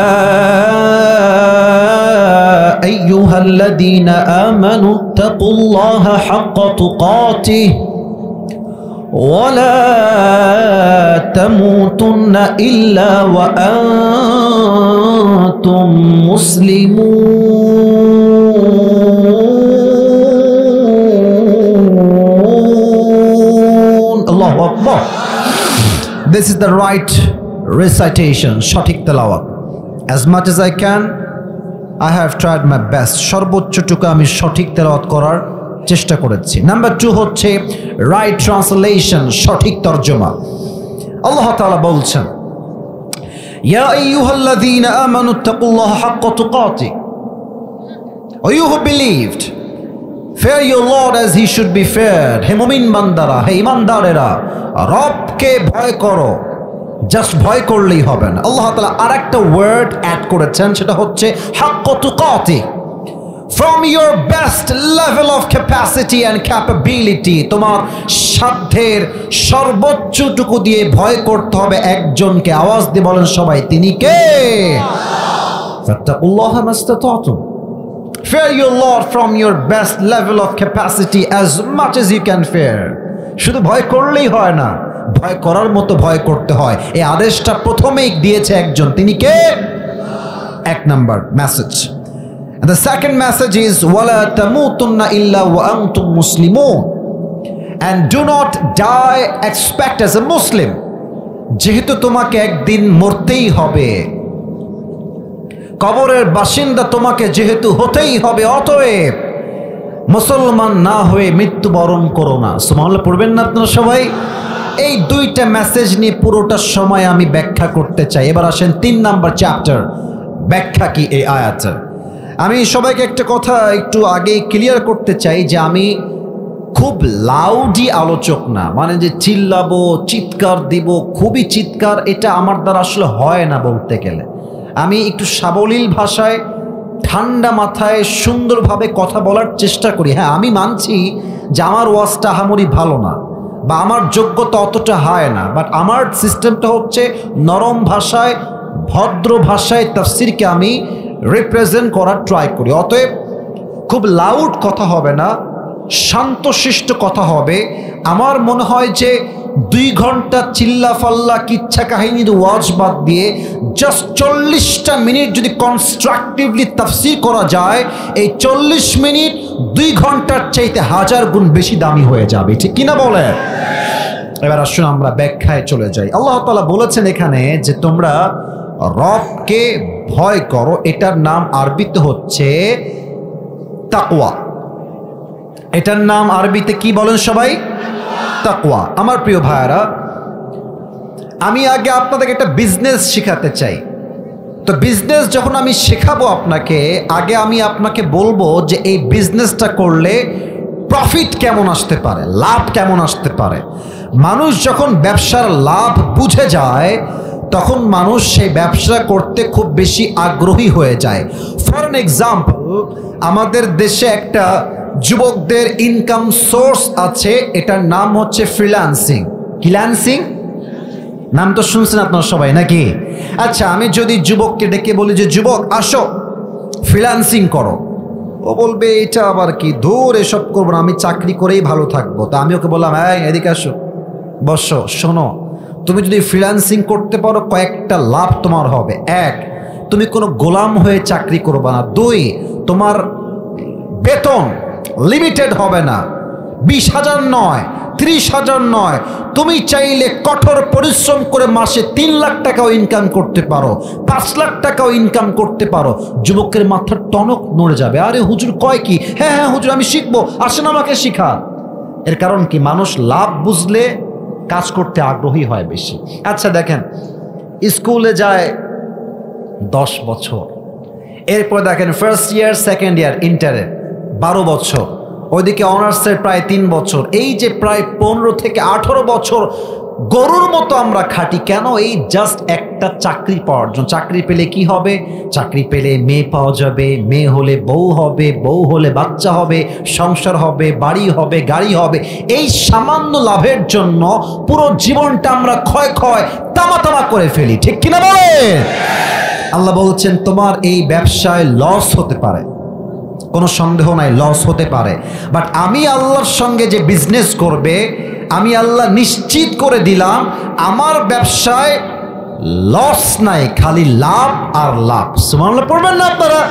আইয়ুহাল্লাযীনা আমানু তাকুল্লাহা হাক্কা তুকাতিহি ولا تموتن إلا وأنتم مسلمون. الله أكبر. This is the right recitation, সঠিক তেলাওয়াত। As much as I can, I have tried my best. সর্বোচ্চটুকু আমি সঠিক তেলাওয়াত করার চেষ্টা করেছি। নাম্বার 2 হচ্ছে রাইট ট্রান্সলেশন, সঠিক তরজমা। আল্লাহ তাআলা বলছেন, ইয়া আইয়ুহাল্লাযীনা আমানু তাকুল্লাহা হাক্কা তুকাতিহি O you who believed fear your Lord as he should be feared. হে মুমিন বান্দারা, হে ঈমানদারেরা, রবকে ভয় করো, জাস্ট ভয় করলেই হবে না। আল্লাহ তাআলা আরেকটা ওয়ার্ড অ্যাড করেছেন, সেটা হচ্ছে হাক্কা তুকাতিহি। From your best level of capacity and capability, তোমার সাধ্যের সর্বোচ্চটুকু দিয়ে ভয় করতে হবে একজনকে। আওয়াজ দিয়ে বলেন সবাই, তিনি কে? ফাত্তাকুল্লাহা মাস্তাতাতুম। Fear your Lord from your best level of capacity as much as you can fear. শুধু ভয় করলেই হয় না, ভয় করার মতো ভয় করতে হয়। এই আদেশটা প্রথমেই দিয়েছে একজন, তিনি কে? 1 number message. And the second message is وَلَا تَمُوتُنَّ إِلَّا وَأَنْتُمْ مُسْلِمُونَ. And do not die except as a Muslim. যেহেতু তোমাকে একদিন মরতেই হবে, কবরের বাসিন্দা তোমাকে যেহেতু হতেই হবে, অতএব মুসলমান না হয়ে মৃত্যুবরণ করো না। সুবহানাল্লাহ পড়বেন না আপনারা সবাই? এই 2টা মেসেজ নিয়ে পুরোটা সময় আমি ব্যাখ্যা করতে চাই। এবার আসেন 3 নাম্বার চ্যাপ্টার, ব্যাখ্যা কি এই আয়াতের। আমি সবাইকে একটা কথা একটু আগে ক্লিয়ার করতে চাই যে আমি খুব লাউডি আলোচক না, মানে যে চিল্লাবো, চিৎকার দিব, খুবই চিৎকার, এটা আমার দ্বারা আসলে হয় না বলতে গেলে। আমি একটু সাবলীল ভাষায়, ঠান্ডা মাথায়, সুন্দরভাবে কথা বলার চেষ্টা করি। হ্যাঁ, আমি মানছি যে আমার ওয়াজটা আহামরি ভালো না বা আমার যোগ্যতা অতটা হয় না, বাট আমার সিস্টেমটা হচ্ছে নরম ভাষায়, ভদ্র ভাষায় তাফসীরকে আমি রিপ্রেজেন্ট করার ট্রাই করি। অতএব খুব লাউড কথা হবে না, শান্তশিষ্ট কথা হবে। আমার মনে হয় যে 2 ঘন্টা চিল্লাফাল্লা কিচ্ছা কাহিনীর ওয়াজ বাদ দিয়ে জাস্ট 40টা মিনিট যদি কনস্ট্রাকটিভলি তাফসীর করা যায়, এই 40 মিনিট 2 ঘন্টার চাইতে 1000 গুণ বেশি দামি হয়ে যাবে। ঠিক কিনা বলে? এবার আসুন আমরা ব্যাখ্যায় চলে যাই। আল্লাহ তাআলা বলেছেন এখানে যে তোমরা রবকে ভয় করো, এটার নাম আরবিতে হচ্ছে তাকওয়া। এটার নাম আরবিতে কি বলেন সবাই? তাকওয়া। আমার প্রিয় ভাইয়ারা, আমি আগে আপনাদেরকে একটা বিজনেস শেখাতে চাই। তো বিজনেস যখন আমি শেখাবো আপনাকে, আগে আমি আপনাকে বলবো যে এই বিজনেসটা করলে প্রফিট কেমন আসতে পারে, লাভ কেমন আসতে পারে। মানুষ যখন ব্যবসার লাভ বুঝে যায়, তখন মানুষ সেই ব্যবসা করতে খুব বেশি আগ্রহী হয়ে যায়। ফর অ্যান এক্সাম্পল, আমাদের দেশে একটা যুবকদের ইনকাম সোর্স আছে, এটার নাম হচ্ছে ফ্রিল্যান্সিং। ফ্রিল্যান্সিং নাম তো শুনছেন আপনারা সবাই নাকি? আচ্ছা, আমি যদি যুবককে ডেকে বলি যে যুবক আসো ফ্রিল্যান্সিং করো, ও বলবে এটা আবার কি, ধুর এসব করবো না, আমি চাকরি করেই ভালো থাকবো। তা আমি ওকে বললাম, হ্যাঁ এদিকে আসো, বসো, শোনো, তুমি যদি ফ্রিল্যান্সিং করতে পারো কয়েকটা লাভ তোমার হবে। 1, তুমি কোনো গোলাম হয়ে চাকরি করবে না। 2, তোমার বেতন লিমিটেড হবে না, 20,000 নয়, 30,000 নয়, তুমি চাইলে কঠোর পরিশ্রম করে মাসে 3 লাখ টাকাও ইনকাম করতে পারো, 5 লাখ টাকাও ইনকাম করতে পারো। যুবকের মাথার টনক নড়ে যাবে, আরে হুজুর কয় কি? হ্যাঁ হ্যাঁ হুজুর আমি শিখবো, আসেন আমাকে শিখা। এর কারণ কি? মানুষ লাভ বুঝলে কাজ করতে আগ্রহী হয় বেশি। আচ্ছা দেখেন, স্কুলে যায় 10 বছর, এরপর দেখেন ফার্স্ট ইয়ার, সেকেন্ড ইয়ার, ইন্টারে 12 বছর, ওইদিকে অনার্সের প্রায় 3 বছর, এই যে প্রায় 15 থেকে 18 বছর গরুর মতো আমরা খাটি কেন? এই জাস্ট একটা চাকরি পাওয়ার জন্য। চাকরি পেলে কি হবে? চাকরি পেলে মেয়ে পাওয়া যাবে, মেয়ে হলে বউ হবে, বউ হলে বাচ্চা হবে, সংসার হবে, বাড়ি হবে, গাড়ি হবে। এই সামান্য লাভের জন্য পুরো জীবনটা আমরা ক্ষয় ক্ষয় তামা তামা করে ফেলি, ঠিক কিনা বলে? আল্লাহ বলছেন তোমার এই ব্যবসায় লস হতে পারে, কোনো সন্দেহ নাই লস হতে পারে, বাট আমি আল্লাহর সঙ্গে যে বিজনেস করবে, আমি আল্লাহ নিশ্চিত করে দিলাম আমার ব্যবসায় লস নাই, খালি লাভ আর লাভ। সুবহানাল্লাহ পড়বেন না আপনারা?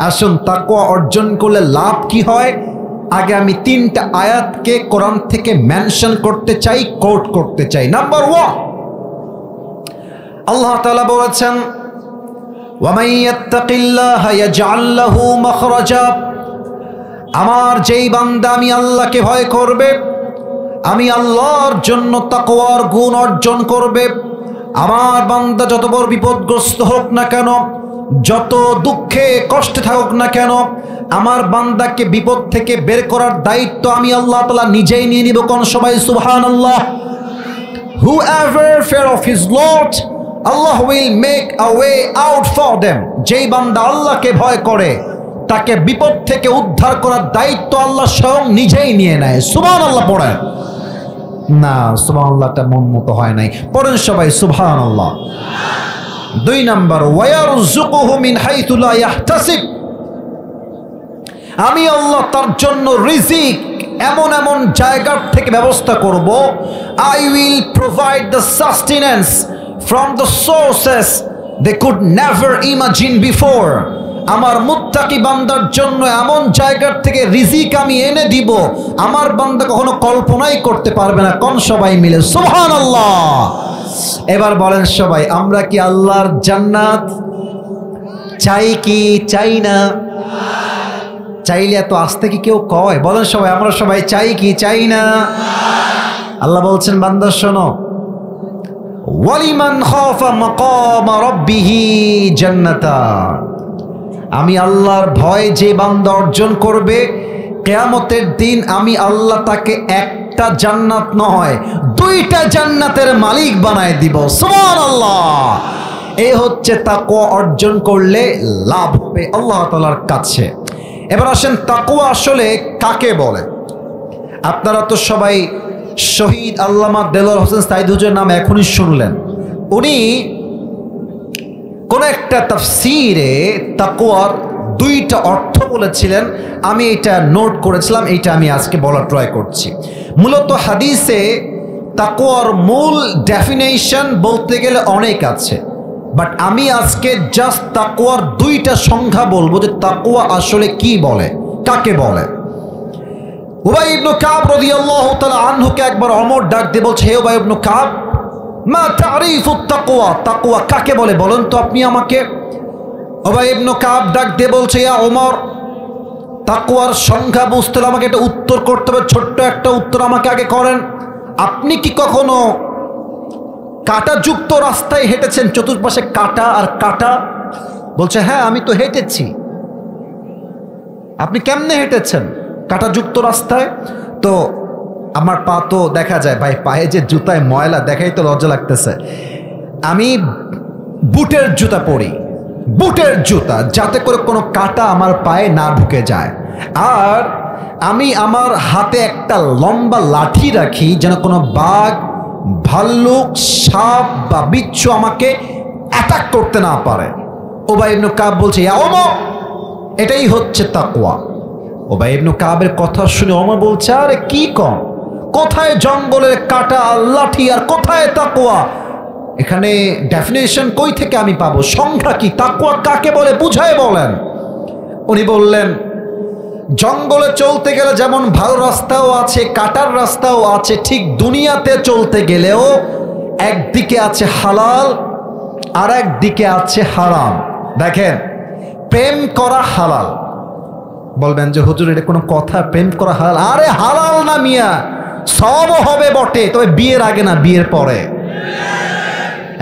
আসুন, তাকওয়া অর্জন করলে লাভ কি হয় আগে আমি 3টা আয়াতকে কোরআন থেকে মেনশন করতে চাই, কোট করতে চাই। নাম্বার 1, আল্লাহ তাআলা বলেছেন ওয়ামান ইয়াত্তাকিল্লাহা ইয়াজআল লাহু মাখরাজা, আমার যেই বান্দা আমি আল্লাহকে ভয় করবে, আমি আল্লাহর জন্য তাকওয়ার গুণ অর্জন করবে, আমার বান্দা যত বড় বিপদগ্রস্ত হোক না কেন, যত দুঃখে কষ্টে থাকুক না কেন, আমার বান্দাকে বিপদ থেকে বের করার দায়িত্ব আমি আল্লাহ তাআলা নিজেই নিয়ে নিব। কোন সবাই সুবহানাল্লাহ। Whoever fear of his Lord, Allah will make a way out for them. যেই বান্দা আল্লাহকে ভয় করে তাকে বিপদ থেকে উদ্ধার করার দায়িত্ব আল্লাহ স্বয়ং নিজেই নিয়ে নেয়। সুবহানাল্লাহ পড়েন না, সুবহানাল্লাহটা মন মতো হয় নাই, পড়েন সবাই সুবহানাল্লাহ। 2 নাম্বার, ওয়ায়ারযুকুহু মিন হাইথু লা ইয়াহতাসিব, আমি আল্লাহ তার জন্য রিজিক এমন এমন জায়গার থেকে ব্যবস্থা করব, I will provide the sustenance from the sources they could never imagine before. আমার মুত্তাকি বান্দার জন্য এমন জায়গার থেকে রিজিক আমি এনে দিব আমার বান্দা কখনো কল্পনাই করতে পারবে না। কোন সবাই মিলে সুবহানাল্লাহ। এবার বলেন সবাই, আমরা কি আল্লাহর জান্নাত চাই কি চাই না? চাইলে এত আস্তে কি কেউ কয়? বলেন সবাই, আমরা সবাই চাই কি চাই না? আল্লাহ বলছেন বান্দা শোনো, ওয়ালিমান খাফা মাকাম রাব্বিহি জান্নাতান, আমি আল্লাহর ভয় যে বান্দা অর্জন করবে কিয়ামতের দিন আমি আল্লাহ তাকে একটা জান্নাত নয় 2টা জান্নাতের মালিক বানায় দিব। সুবহানাল্লাহ। এই হচ্ছে তাকওয়া অর্জন করলে লাভ হবে আল্লাহ তাআলার কাছে। এবার আসেন, তাকওয়া আসলে কাকে বলে? আপনারা তো সবাই শহীদ আল্লামা দেলোয়ার হোসেন সাইদ হুজুরের নাম এখনই শুনলেন। উনি কোন একটা তাফসীরে তাকওয়ার 2টা অর্থ বলেছিলেন, আমি এটা নোট করেছিলাম, এইটা আমি আজকে বলার ট্রাই করছি। মূলত হাদিসে তাকওয়ার মূল ডেফিনেশন বলতে গেলে অনেক আছে, বাট আমি আজকে জাস্ট তাকওয়ার 2টা সংজ্ঞা বলবো যে তাকওয়া আসলে কি বলে, কাকে বলে। উবাই ইবনে কাব রাদিয়াল্লাহু তাআলা আনহুকে একবার ওমর ডাক দিয়ে বলছে, হে উবাই ইবনে কাব, মা তারিফুত তাকওয়া, তাকওয়া কাকে বলে বলেন তো আপনি আমাকে। উবাই ইবনে কাব ডাক দিয়ে বলছে, ইয়া ওমর, তাকওয়ার সংজ্ঞা বুঝতে হলে আমাকে একটা উত্তর করতে হবে, ছোট্ট একটা উত্তর আমাকে আগে করেন। আপনি কি কখনো কাঁটাযুক্ত রাস্তায় হেঁটেছেন, চতুর্পাশে কাঁটা আর কাঁটা? বলছে হ্যাঁ আমি তো হেঁটেছি। আপনি কেমনে হেঁটেছেন? কাঁটাযুক্ত রাস্তায়। তো আমার পা তো দেখা যায়, ভাই পায়ে যে জুতায় ময়লা দেখাই তো লজ্জা লাগতেছে। আমি বুটের জুতা পরি, বুটের জুতা, যাতে করে কোনো কাঁটা আমার পায়ে না ঢুকে যায়। আর আমি আমার হাতে একটা লম্বা লাঠি রাখি যেন কোনো বাঘ, ভাল্লুক, সাপ বা বিচ্ছু আমাকে অ্যাটাক করতে না পারে। উবাই ইবনে কাব বলছে, ইয়া ওমর, এটাই হচ্ছে তাকওয়া। উবাই ইবনে কাবের কথা শুনে ওমর বলছে, আরে কি কম, কোথায় জঙ্গলের কাঁটা লাঠি আর কোথায় তাকওয়া? এখানে ডেফিনেশন কই থেকে আমি পাবো? সংখ্যা কি? তাকওয়া কাকে বলে বুঝায় বলেন। উনি বললেন, জঙ্গলে চলতে গেলে যেমন ভালো রাস্তাও আছে, কাটার রাস্তাও আছে, ঠিক দুনিয়াতে চলতে গেলেও একদিকে আছে হালাল আর একদিকে আছে হারাম। দেখেন, প্রেম করা হালাল। বলবেন যে হুজুর এটা কোনো কথা, প্রেম করা হালাল? আরে হালাল না মিয়া, সবও হবে বটে, তবে বিয়ের আগে না, বিয়ের পরে।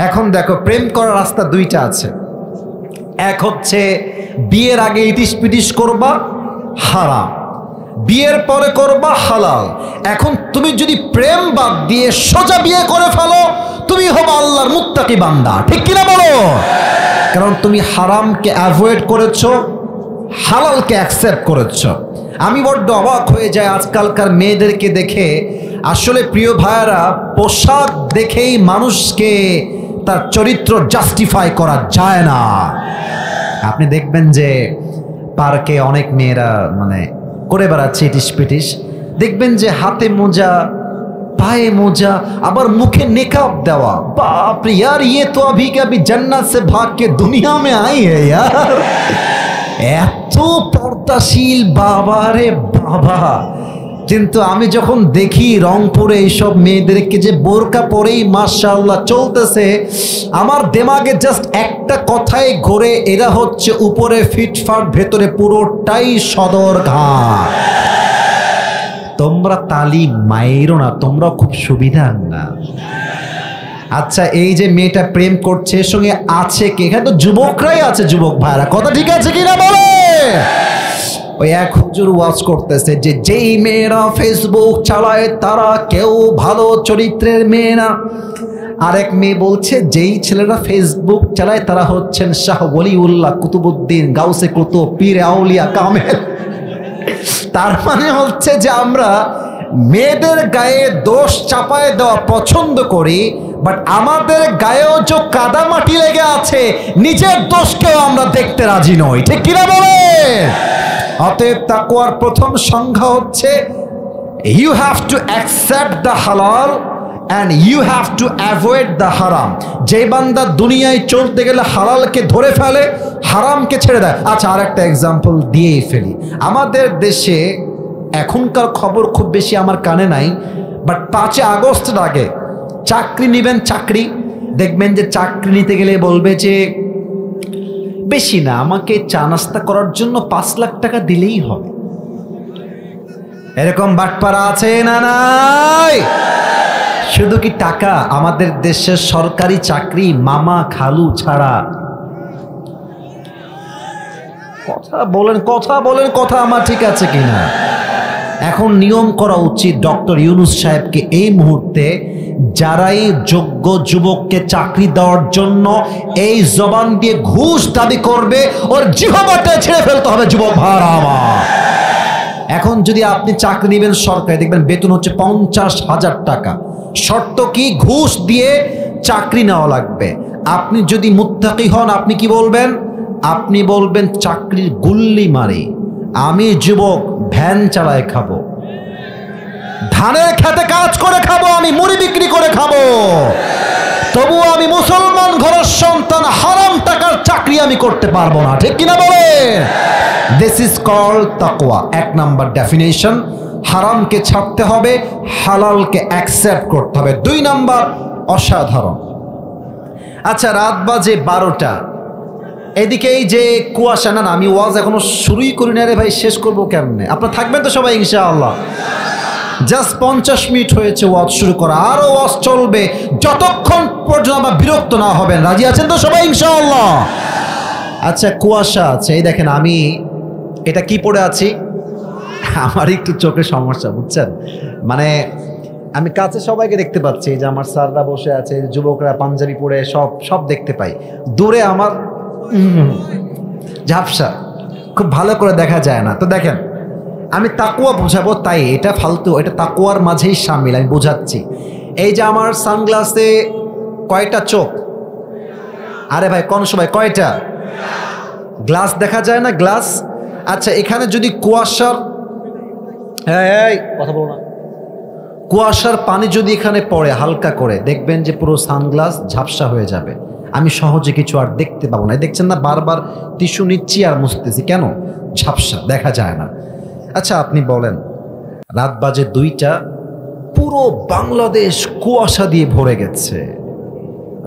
এখন দেখো, প্রেম করার রাস্তা দুইটা আছে। এক হচ্ছে বিয়ের আগে ইটিস পিটিস করবা, হারাম। বিয়ের পরে করবা, হালাল। এখন তুমি যদি প্রেম বাদ দিয়ে সোজা বিয়ে করে ফেলো, তুমি হবে আল্লাহর মুত্তাকি বান্দা, ঠিক কিনা বলো? কারণ তুমি হারামকে অ্যাভয়েড করেছো, হালালকে অ্যাকসেপ্ট করেছো। আমি বড্ড অবাক হয়ে যাই আজকালকার মেয়েদেরকে দেখে। আসলে প্রিয় ভাইয়েরা, পোশাক দেখেই মানুষকে তার চরিত্র জাস্টিফাই করা যায় না। আপনি দেখবেন যে পার্কে অনেক মেয়েরা মানে করে বেড়াচ্ছে ইটিস পিটিস, দেখবেন যে হাতে মোজা, পায়ে মোজা, আবার মুখে নেকাব দেওয়া। বাপ রে यार, ये तो अभी के अभी जन्नत से भाग के दुनिया में आई है यार। এত পর্দাশীল বাবা রে বাবা। কিন্তু আমি যখন দেখি রংপুরে এইসব মেয়েদেরকে যে বোরকা পরেই মাশাআল্লাহ চলতেছে, আমার দিমাগে জাস্ট একটা কথাই ঘোরে, এরা হচ্ছে উপরে ফিটফাট, ভেতরে পুরোটাই সদর ঘাট। তোমরা তালি মাইরো না, তোমরা খুব সুবিধা না। আচ্ছা, এই যে মেয়েটা প্রেম করছে, এর সঙ্গে আছে কে? এখানে তো যুবকরাই আছে, যুবক ভাইরা, কথা ঠিক আছে কিনা বলে? ওই এক হুজুর ওয়াজ করতেছে যে যেই মেয়েরা ফেসবুক চালায় তারা কেউ ভালো চরিত্রের মেয়ে না। আরেক মেয়ে বলছে যেই ছেলেরা ফেসবুক চালায় তারা হচ্ছেন শাহ ওলিউল্লাহ, কুতুবুদ্দিন, গাউসে কুতুব, পীর আউলিয়া কামেল। তার মানে হচ্ছে যে আমরা মেয়েদের গায়ে দোষ চাপায় দেওয়া পছন্দ করি, বাট আমাদের গায়েও যে কাদা মাটি লেগে আছে, নিজের দোষকেও আমরা দেখতে রাজি নই, ঠিক কিনা বলে? অতএব তাকওয়ার প্রথম সংজ্ঞা হচ্ছে you have to accept the halal and you have to avoid the haram. যে বান্দা দুনিয়ায় চলতে গেলে হালালকে ধরে ফেলে, হারামকে ছেড়ে দেয়। আচ্ছা, আর একটা এক্সাম্পল দিয়েই ফেলি। আমাদের দেশে এখনকার খবর খুব বেশি আমার কানে নাই, বাট 5 আগস্টের আগে চাকরি নেবেন, চাকরি দেখবেন যে চাকরি নিতে গেলে বলবে যে বেশি না, আমাকে চা নাস্তা করার জন্য 5 লাখ টাকা দিলেই হবে। এরকম বাটপাড়া আছে না নাই? শুধু কি টাকা, আমাদের দেশের সরকারি চাকরি মামা খালু ছাড়া। কথা বলেন, কথা বলেন, কথা আমার ঠিক আছে কিনা? এখন নিয়ম করা উচিত ডক্টর ইউনূস সাহেবকে এই মুহূর্তে, যারাই যোগ্য যুবককে চাকরি দেওয়ার জন্য এই জবান দিয়ে ঘুষ দাবি করবে, ওর জিহ্বাটা ছেড়ে ফেলতে হবে যুবক ভাইরা আমার। এখন যদি আপনি চাকরি নেবেন সরকারি, দেখবেন বেতন হচ্ছে 50,000 টাকা। শর্ত কি? ঘুষ দিয়ে চাকরি নেওয়া লাগবে। আপনি যদি মুত্তাকি হন, আপনি কি বলবেন? আপনি বলবেন চাকরির গুল্লি মারি, আমি যুবক ভ্যান চালায় খাবো, ধানের খেতে কাজ করে খাবো, আমি মুড়ি বিক্রি করে খাবো, তবু আমি মুসলমান ঘরের সন্তান, হারাম টাকার চাকরি আমি করতে পারবো না, ঠিক কিনা বলে? দিস ইজ কল্ড তাকওয়া। 1 নাম্বার ডেফিনেশন, হারামকে ছাড়তে হবে, হালালকে অ্যাকসেপ্ট করতে হবে। 2 নাম্বার, অসাধারণ। আচ্ছা, রাত বাজে 12টা, এদিকে এই যে কুয়াশা। না, আমি ওয়াজ এখনো শুরুই করি না রে ভাই, শেষ করবো কেমনে? আপনারা থাকবেন তো সবাই ইনশাআল্লাহ? জাস্ট 50 মিনিট হয়েছে ওয়াজ শুরু করা, আরো ওয়াজ চলবে যতক্ষণ পর্যন্ত আমরা বিরক্ত না হবেন। রাজি আছেন তো সবাই ইনশাআল্লাহ? আচ্ছা, কুয়াশা আছে, এই দেখেন আমি এটা কি পরে আছি, আমার একটু চোখে সমস্যা, বুঝছেন? মানে আমি কাছে সবাইকে দেখতে পাচ্ছি, যে আমার স্যাররা বসে আছে, যুবকরা পাঞ্জাবি পরে, সব দেখতে পাই। দূরে আমার ঝাপসা, খুব ভালো করে দেখা যায় না। তো দেখেন, আমি তাকওয়া বোঝাবো, তাই এটা ফালতু, এটা তাকওয়ার মাঝেই শামিল, আমি বোঝাচ্ছি। এই যে আমার সানগ্লাসে কয়টা চোখ? আরে ভাই কোন সবাই কয়টা গ্লাস দেখা যায় না? গ্লাস। আচ্ছা, এখানে যদি কুয়াশার, এই কথা বলো না, কুয়াশার পানি যদি এখানে পড়ে হালকা করে, দেখবেন যে পুরো সানগ্লাস ঝাপসা হয়ে যাবে, আমি সহজে কিছু আর দেখতে পাবো না। দেখছেন না, বারবার টিস্যু নিচ্ছি আর মুছতেছি, কেন? ঝাপসা, দেখা যায় না। আচ্ছা আপনি বলেন, রাত বাজে 2টা, পুরো বাংলাদেশ কুয়াশা দিয়ে ভরে গেছে,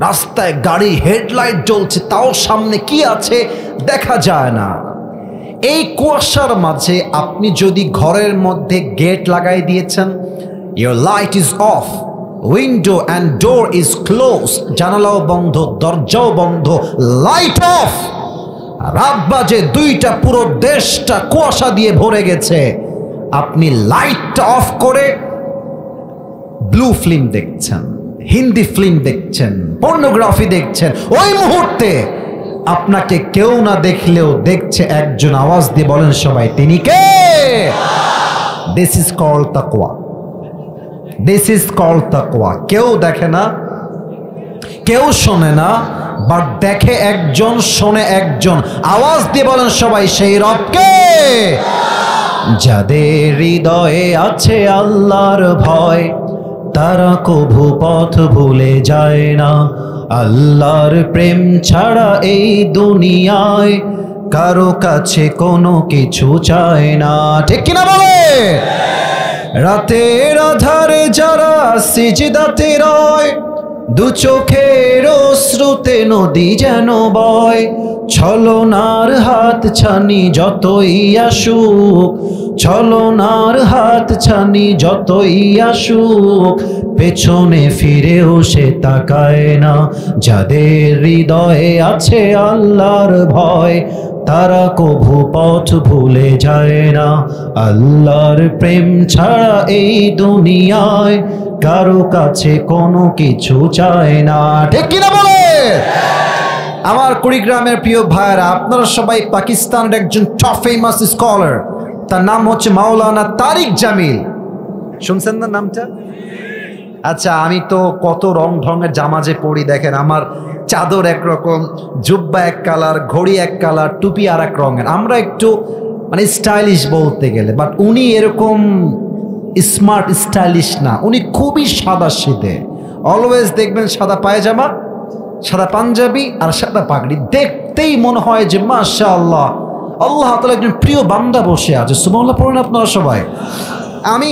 রাস্তায় গাড়ি হেডলাইট জ্বলছে, তাও সামনে কি আছে দেখা যায় না। এই কুয়াশার মাঝে আপনি যদি ঘরের মধ্যে গেট লাগাই দিয়েছেন, your light is off, window and door is closed, জানালাও বন্ধ, দরজাও বন্ধ, লাইট অফ, রাত বাজে 2টা, পুরো দেশটা কুয়াশা দিয়ে ভরে গেছে, আপনি লাইটটা অফ করে ব্লু ফিল্ম দেখছেন, হিন্দি ফিল্ম দেখছেন, পর্নোগ্রাফি দেখছেন, ওই মুহূর্তে আপনাকে কেউ না দেখলেও দেখছে একজন, আওয়াজ দিয়ে বলেন সবাই, তিনি কে? দিস ইজ কল্ড তাকওয়া, দিস ইজ কল্ড তাকওয়া। কেউ দেখে না, কেউ শোনে না, বাট দেখে একজন, শোনে একজন, আওয়াজ দিয়ে বলেন সবাই, সেই রবকে। যাদের হৃদয়ে আছে আল্লাহর ভয়, তারা কভু পথ ভুলে যায় না, আল্লাহর প্রেম ছাড়া এই দুনিয়ায় কারো কাছে কোনো কিছু চায় না, ঠিক কিনা বলে? রাতের আধারে যারা সিজদাতে রয়, দু চোখের অশ্রুতে নদী যেন বয়, ছলনার হাত ছানি যতই আসুক, ছলনার হাত ছানি যতই আসুক, পেছনে ফিরেও সে তাকায় না। যাদের হৃদয়ে আছে আল্লাহর ভয়, তারা কভু পথ ভুলে যায় না, আল্লাহর প্রেম ছাড়া এই দুনিয়ায় কারো কাছে কোনো কিছু চায় না, ঠিক কিনা বলে? আমার কুড়িগ্রামের প্রিয় ভাইরা, আপনারা সবাই পাকিস্তানের একজন টপ ফেমাস স্কলার, তার নাম হচ্ছে মাওলানা তারিক জামিল, শুনছেন না নামটা? আচ্ছা, আমি তো কত রং ঢঙের জামা যে পরি দেখেন, আমার চাদর একরকম, জুব্বা এক কালার, ঘড়ি এক কালার, টুপি আর এক রঙের, আমরা একটু মানে স্টাইলিশ বলতে গেলে, বাট উনি এরকম স্মার্ট স্টাইলিশ না, উনি খুবই সাদা সিধে, অলওয়েজ দেখবেন সাদা পায়জামা, সাদা পাঞ্জাবি আর সাদা পাগড়ি, দেখতেই মনে হয় যে মাশাআল্লাহ, আল্লাহ তাআলা একজন প্রিয় বান্দা বসে আছে। সুবহানাল্লাহ পড়েন আপনারা সবাই। আমি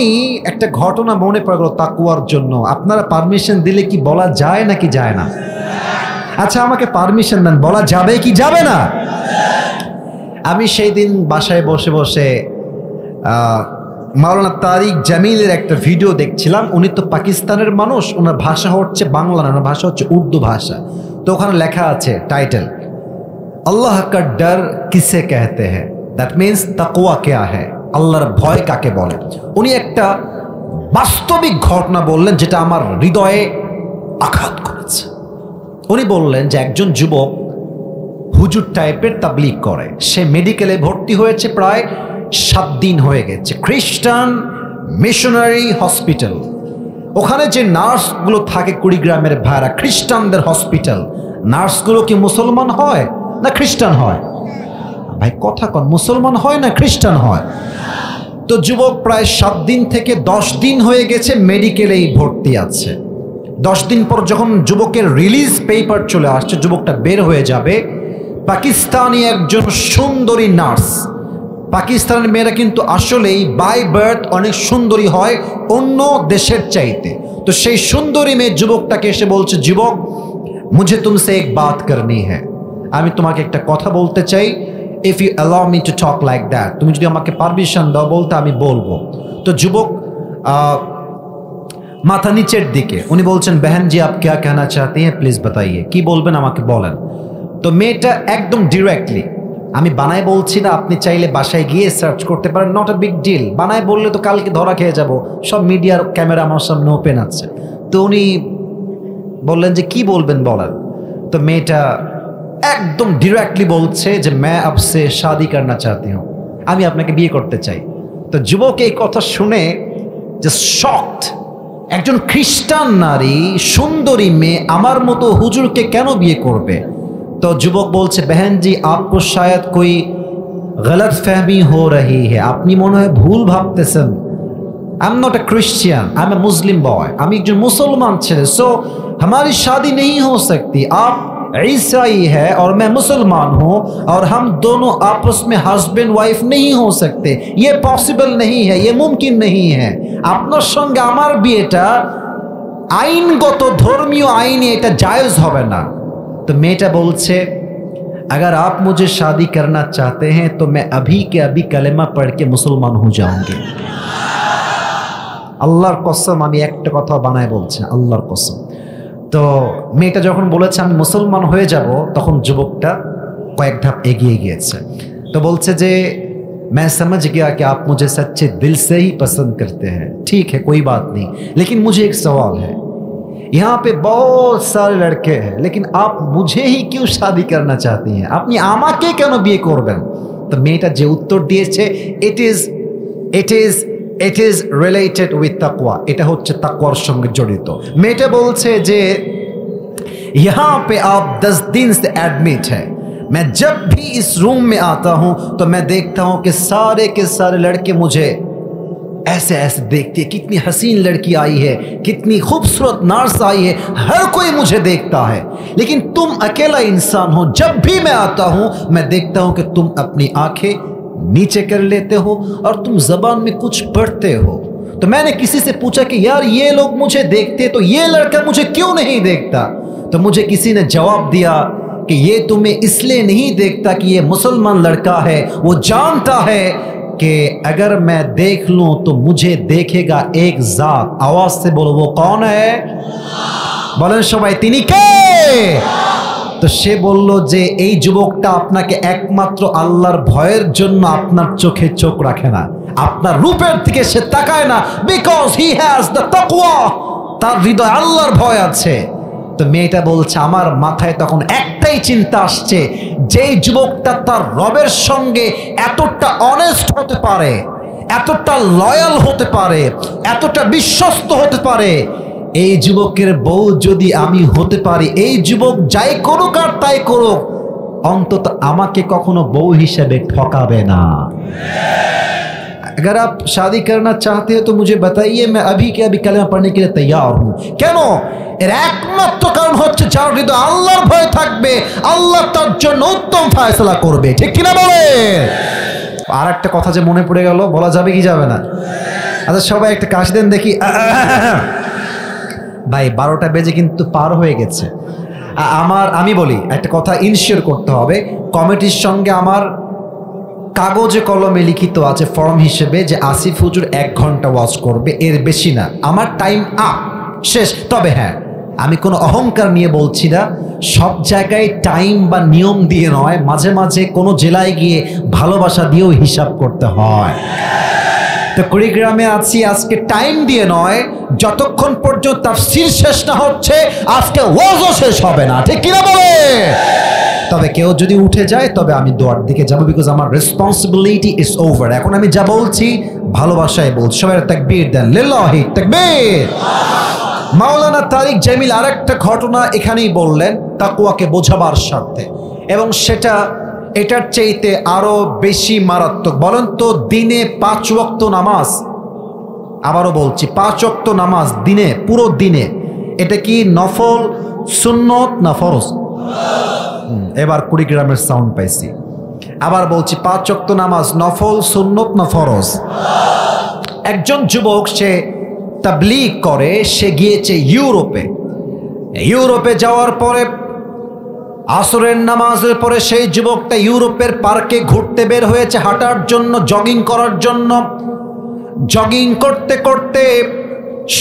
একটা ঘটনা মনে পড়ে গেল তাকওয়ার জন্য, আপনারা পারমিশন দিলে কি বলা যায় নাকি যায় না? আচ্ছা আমাকে পারমিশন দেন, বলা যাবে কি যাবে না? আমি সেই দিন বাসায় বসে বসে মাওলানা তারিক জামিলের একটা ভিডিও দেখছিলাম। উনি তো পাকিস্তানের মানুষ, ওনার ভাষা হচ্ছে বাংলা না, ওনার ভাষা হচ্ছে উর্দু ভাষা। তো ওখানে লেখা আছে টাইটেল, আল্লাহ কা ডর কিসে कहते हैं, দ্যাট মিনস তাকওয়া क्या है, আল্লাহর ভয় কাকে বলে। উনি একটা বাস্তবিক ঘটনা বললেন যেটা আমার হৃদয়ে আঘাত করেছে। উনি বললেন যে একজন যুবক হুজুর টাইপের তাবলীগ করে, সে মেডিকেলে ভর্তি হয়েছে, প্রায় 7 দিন হয়ে গেছে, খ্রিস্টান মিশনারি হসপিটাল। ওখানে যে নার্সগুলো থাকে কুড়িগ্রামের ভাইরা, খ্রিস্টানদের হসপিটাল, নার্সগুলো কি মুসলমান হয় না খ্রিস্টান হয়? ভাই কথা কন, মুসলমান হয় না খ্রিস্টান হয়? তো যুবক প্রায় 7 দিন থেকে 10 দিন হয়ে গেছে মেডিকেলেই ভর্তি আছে। 10 দিন পর যখন যুবকের রিলিজ পেপার চলে আসছে, যুবকটা বের হয়ে যাবে, পাকিস্তানি একজন সুন্দরী নার্স, পাকিস্তানের মেয়েরা কিন্তু আসলেই বাই বার্থ অনেক সুন্দরী হয় অন্য দেশের চাইতে। তো সেই সুন্দরী মেয়ে যুবকটাকে এসে বলছে, যুবক মুঝে তুমসে এক বাত করনি হ্যাঁ, আমি তোমাকে একটা কথা বলতে চাই, if you allow me to talk like that, তুমি যদি আমাকে পারমিশন দাও বলতে আমি বলবো। তো যুবক মাথা নিচের দিকে, উনি বলছেন বহন জি আপ ক্যা कहना चाहती हैं প্লিজ बताइए, কি বলবেন আমাকে বলেন। তো মেয়েটা একদম ডিরেক্টলি, আমি বানায় বলছি না, আপনি চাইলে বাসায় গিয়ে সার্চ করতে পারেন, নট আ বিগ ডিল, বানায় বললে তো কালকে ধরা খেয়ে যাব, সব মিডিয়ার ক্যামেরা আমার সামনে ওপেন আছে। তো উনি বললেন যে কি বলবেন বলেন। তো মেয়েটা একদম ডিরেক্টলি বলছে যে मैं आपसे शादी करना चाहती हूँ, আমি আপনাকে বিয়ে করতে চাই। তো যুবক এই কথা শুনে যে শকড, একজন খ্রিস্টান নারী সুন্দরী মেয়ে আমার মতো হুজুরকে কেন বিয়ে করবে। তো যুবক বলছে बहन जी आपको शायद कोई गलत फहमी हो रही है, আপনি মনে হয় ভুল ভাবতেছেন, I am not a Christian, I am a Muslim boy, আমি একজন মুসলমান ছেলে, सो हमारी शादी नहीं हो सकती, आप ईसाई है और मैं मुसलमान हूँ और हम दोनों आपस में हस्बैंड वाइफ नहीं हो सकते, ये पॉसिबल नहीं है, ये मुमकिन नहीं है। আপনার সঙ্গে আমার বিয়েটা আইনগত ধর্মীয় আইনে এটা জায়েজ হবে না। तो মেয়েটা বলছে अगर आप मुझे शादी करना चाहते हैं तो मैं अभी के अभी कलेमा पढ़ के मुसलमान हो जाऊंगी। আল্লাহর কসম আমি একটা কথা বানায় বলছি, আল্লাহর কসম। তো মেয়েটা যখন বলেছে আমি মুসলমান হয়ে যাব, তখন যুবকটা কয়েক ধাপ এগিয়ে গিয়েছে। তো বলছে যে मैं समझ गया कि आप मुझे सच्चे दिल से ही पसंद करते हैं, ठीक है कोई बात नहीं, लेकिन मुझे एक सवाल है, यहाँ पे बहुत सारे लड़के हैं लेकिन आप मुझे ही क्यों शादी करना चाहती हैं, अपनी आमा के क्यों बिये करबेन। तो मेয়েটা যে উত্তর দিয়েছে it is related with taqwa, এটা হচ্ছে তাকওয়ার সঙ্গে জড়িত। মেয়েটা বলছে যে यहाँ पे आप 10 दिन से एडमिट है, मैं जब भी इस रूम में आता हूं तो मैं देखता हूं कि सारे के सारे लड़के मुझे ऐसे ऐसे देखते हैं, कितनी हसीन लड़की आई है, कितनी खूबसूरत नर्स आई है, हर कोई मुझे देखता है, लेकिन तुम अकेला इंसान हो, जब भी मैं आता हूं मैं देखता हूं कि तुम अपनी आंखें नीचे कर लेते हो और तुम जबान में कुछ पढ़ते हो। तो मैंने किसी से पूछा कि यार ये लोग मुझे देखते तो ये लड़का मुझे क्यों नहीं देखता। तो मुझे किसी ने जवाब दिया कि ये तुम्हें इसलिए नहीं देखता कि ये मुसलमान लड़का है, वो जानता है कि अगर मैं देख लूं तो मुझे देखेगा एक जात। आवाज से बोलो वो कौन है, बोलें সবাই তিনি কে। তো সে বলল যে এই যুবকটা আপনাকে একমাত্র আল্লাহর ভয়ের জন্য আপনার চোখে চোখ রাখে না, আপনার রূপের দিকে সে তাকায় না, বিকজ হি হ্যাজ দ্য তাকওয়া, তার হৃদয়ে আল্লাহর ভয় আছে। তো মেয়েটা বলছে আমার মাথায় তখন একটাই চিন্তা আসছে, যেই যুবকটা তার রবের সঙ্গে এতটা অনেস্ট হতে পারে, এতটা লয়াল হতে পারে, এতটা বিশ্বস্ত হতে পারে, এই যুবকের বউ যদি আমি হতে পারি, এই যুবক যাই করুক আর তাই করুক, অন্তত আমাকে কখনো বউ হিসেবে ঠকাবে না। अगर आप शादी करना चाहते हो तो मुझे बताइए, मैं अभी के अभी कलमा पढ़ने के लिए तैयार हूं। কেন? এর একমাত্র কারণ হচ্ছে যার হৃদয়ে আল্লাহর ভয় থাকবে, আল্লাহ তার জন্য উত্তম ফয়সালা করবে, ঠিক কিনা বলে। আর একটা কথা যে মনে পড়ে গেল, বলা যাবে কি যাবে না? আচ্ছা সবাই একটা কাশ দেন দেখি। ভাই 12টা বেজে কিন্তু পার হয়ে গেছে। আমি বলি একটা কথা ইনশিওর করতে হবে, কমিটির সঙ্গে আমার কাগজে কলমে লিখিত আছে ফর্ম হিসেবে যে আসিফ হুজুর 1 ঘন্টা ওয়াজ করবে, এর বেশি না। আমার টাইম আপ, শেষ। তবে হ্যাঁ, আমি কোনো অহংকার নিয়ে বলছি না, সব জায়গায় টাইম বা নিয়ম দিয়ে নয়, মাঝে মাঝে কোনো জেলায় গিয়ে ভালোবাসা দিয়েও হিসাব করতে হয়। তো কুড়িগ্রামে আছি, আজকে টাইম দিয়ে নয়, যতক্ষণ পর্যন্ত তাফসীর শেষ না হচ্ছে আজকে ওয়াজও শেষ হবে না, ঠিক কিনা বলে। তবে কেউ যদি উঠে যায় তবে আমি দোয়ার দিকে যাব, বিকজ আমার রেসপন্সিবিলিটি ইজ ওভার। এখন আমি যা বলছি ভালোবাসায় বলছি, সবাই তাকবীর দেন, লিল্লাহি তাকবীর। মাওলানা তারিক জামিল আরেকটা ঘটনা এখানেই বললেন তাকওয়াকে বোঝাবার স্বার্থে, এবং সেটা এটার চাইতে আরো বেশি মারাত্মক। বলেন তো, দিনে 5 ওয়াক্ত নামাজ, আবারও বলছি 5 ওয়াক্ত নামাজ দিনে, পুরো দিনে, এটা কি নফল, সুন্নত না ফরজ? এবার কুড়িগ্রামের সাউন্ড পাইছি। আবার বলছি 5 ওয়াক্ত নামাজ নফল, সুন্নত না ফরজ? একজন যুবক সে তাবলীগ করে, সে গিয়েছে ইউরোপে যাওয়ার পরে আসরের নামাজের পরে সেই যুবকটা ইউরোপের পার্কে ঘুরতে বের হয়েছে, হাঁটার জন্য, জগিং করার জন্য। জগিং করতে করতে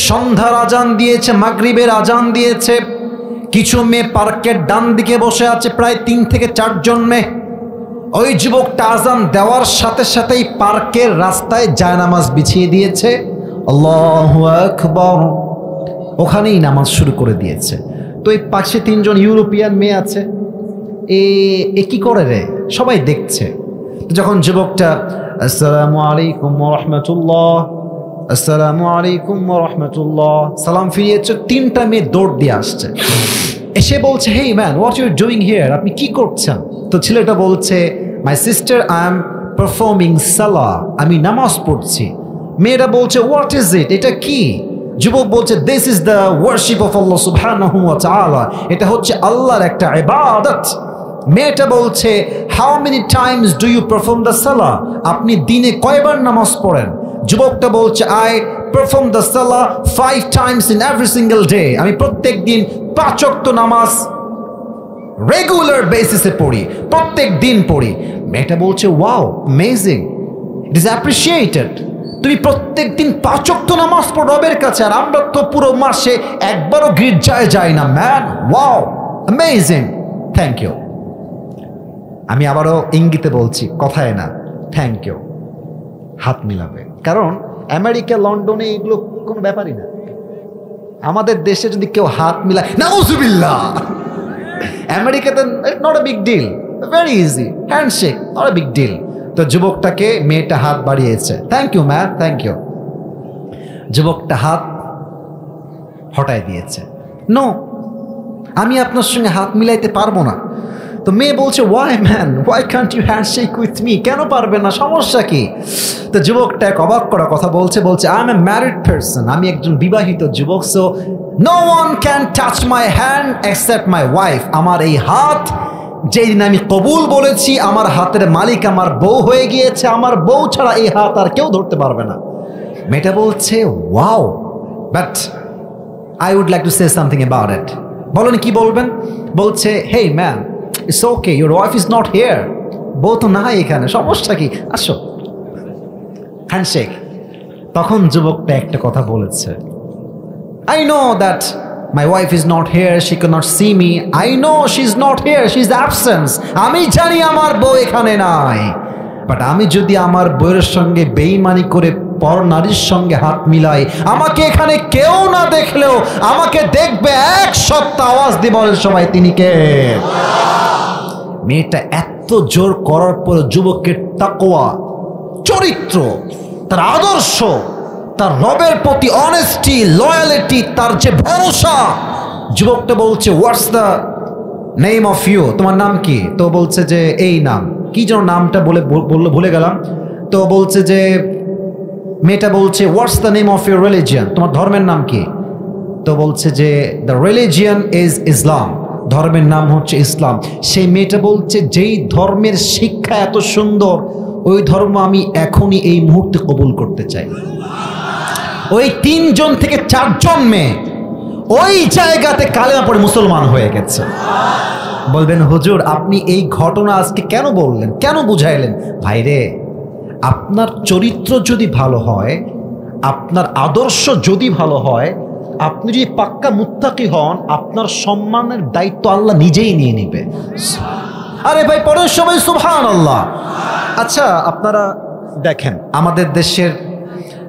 সন্ধ্যার আজান দিয়েছে, মাগরিবের আজান দিয়েছে। কিছু মেয়ে পার্কের ডান দিকে বসে আছে, প্রায় 3 থেকে 4 জন মেয়ে। ওই যুবকটা আজান দেওয়ার সাথে সাথেই পার্কের রাস্তায় জায়নামাজ বিছিয়ে দিয়েছে, আল্লাহু আকবার, ওখানেই নামাজ শুরু করে দিয়েছে। তো এই পাশে 3 জন ইউরোপিয়ান মেয়ে আছে, এ কি করে রে, সবাই দেখছে। যখন যুবকটা আসসালামু আলাইকুম ওয়া রাহমাতুল্লাহ, আসসালামু আলাইকুম ওয়া রাহমাতুল্লাহ সালাম ফিরিয়েছে, 3টা মেয়ে দৌড় দিয়ে আসছে, এসে বলছে, hey man, what you doing here, আপনি কি করছেন? তো ছেলেটা বলছে, my sister, I am performing salah, আমি নামাজ পড়ছি। মেয়েরা বলছে, হোয়াট ইজ ইট, এটা কি? যুবক বলছে this is the worship of Allah সুবহানাহু ওয়া তাআলা, এটা হচ্ছে আল্লাহর একটা ইবাদত। মেয়েটা বলছে how many times do you perform the salah, আপনি দিনে কয়বার নামাজ পড়েন? যুবকটা বলছে I perform the salah 5 times in every single day, আমি প্রত্যেক দিন 5 ওয়াক্ত নামাজ রেগুলার বেসিসে পড়ি, প্রত্যেক দিন পড়ি। মেয়েটা বলছে wow amazing, it is appreciated, তুমি প্রত্যেক দিন 5 ওয়াক্ত নামাজ পড়ো রবের কাছে, আর আমরা তো পুরো মাসে একবারও গির্জায় যাই না man, wow amazing, thank you. আমি আবারও ইঙ্গিতে বলছি, কথায় না, থ্যাংক ইউ। হাত মিলাবে, কারণ আমেরিকা লন্ডনে এগুলো কোনো ব্যাপারই না। আমাদের দেশে যদি কেউ হাত মিলায়, নাউজুবিল্লাহ, আমেরিকাতে not a big deal, very easy, handshake, not a big deal. তো যুবকটাকে মেয়েটা হাত বাড়িয়েছে, thank you ma'am, thank you. যুবকটা হাত হটায় দিয়েছে, নো, আমি আপনার সঙ্গে হাত মিলাইতে পারবো না। তো মেয়ে বলছে why man, why can't you handshake with me, কেন পারবে না, সমস্যা কি? তো যুবকটা এক অবাক করা কথা বলছে I am a married person, আমি একজন বিবাহিত যুবক, so no one can touch my hand except my wife, আমার এই হাত যেই দিন আমি কবুল বলেছি, আমার হাতের মালিক আমার বউ হয়ে গিয়েছে, আমার বউ ছাড়া এই হাত আর কেউ ধরতে পারবে না। মেয়েটা বলছে wow, but I would like to say something about it. বলেন কি বলবেন? বলছে hey man, it's okay, your wife is not here, বউ তো নাই এখানে, সমস্যা কি, আসো, হ্যান্ডশেক। তখন যুবকটা একটা কথা বলেছে, I know that my wife is not here, she cannot see me, I know she's not here, she's absent, আমি জানি আমার বউ এখানে নাই, বাট আমি যদি আমার বউয়ের সঙ্গে বেঈমানি করে পর নারীর সঙ্গে হাত মিলাই, আমাকে এখানে কেউ না দেখলেও আমাকে দেখবে এক সপ্তাহ, আওয়াজ দিয়ে বলেন সবাই তিনি কে? মেয়েটা এত জোর করার পর যুবকের তাকওয়া, চরিত্র, তার আদর্শ, তার রবের প্রতি অনেস্টি, লয়ালিটি, তার যে ভরসা, যুবকটা বলছে what's the name of you, তোমার নাম কি? তো বলছে যে এই নাম, কি যেন নামটা বললো ভুলে গেলাম। তো বলছে যে, মেয়েটা বলছে what's the name of your religion, তোমার ধর্মের নাম কি? তো বলছে যে দ্য রিলিজিয়ান ইজ ইসলাম, ধর্মের নাম হচ্ছে ইসলাম। সেই মেয়েটা বলছে যেই ধর্মের শিক্ষা এত সুন্দর, ওই ধর্ম আমি এখনই এই মুহূর্তে কবুল করতে চাই। ওই 3 জন থেকে 4 জন মেয়ে ওই জায়গাতে কালেমা পড়ে মুসলমান হয়ে গেছে। বলবেন হুজুর আপনি এই ঘটনা আজকে কেন বললেন, কেন বুঝাইলেন? ভাইরে, আপনার চরিত্র যদি ভালো হয়, আপনার আদর্শ যদি ভালো হয়, আপনি যদি পাক্কা মুত্তাকি হন, আপনার সম্মানের দায়িত্ব আল্লাহ নিজেই নিয়ে নেবে। আরে ভাই পরের সময় সুবহানাল্লাহ। আচ্ছা আপনারা দেখেন, আমাদের দেশের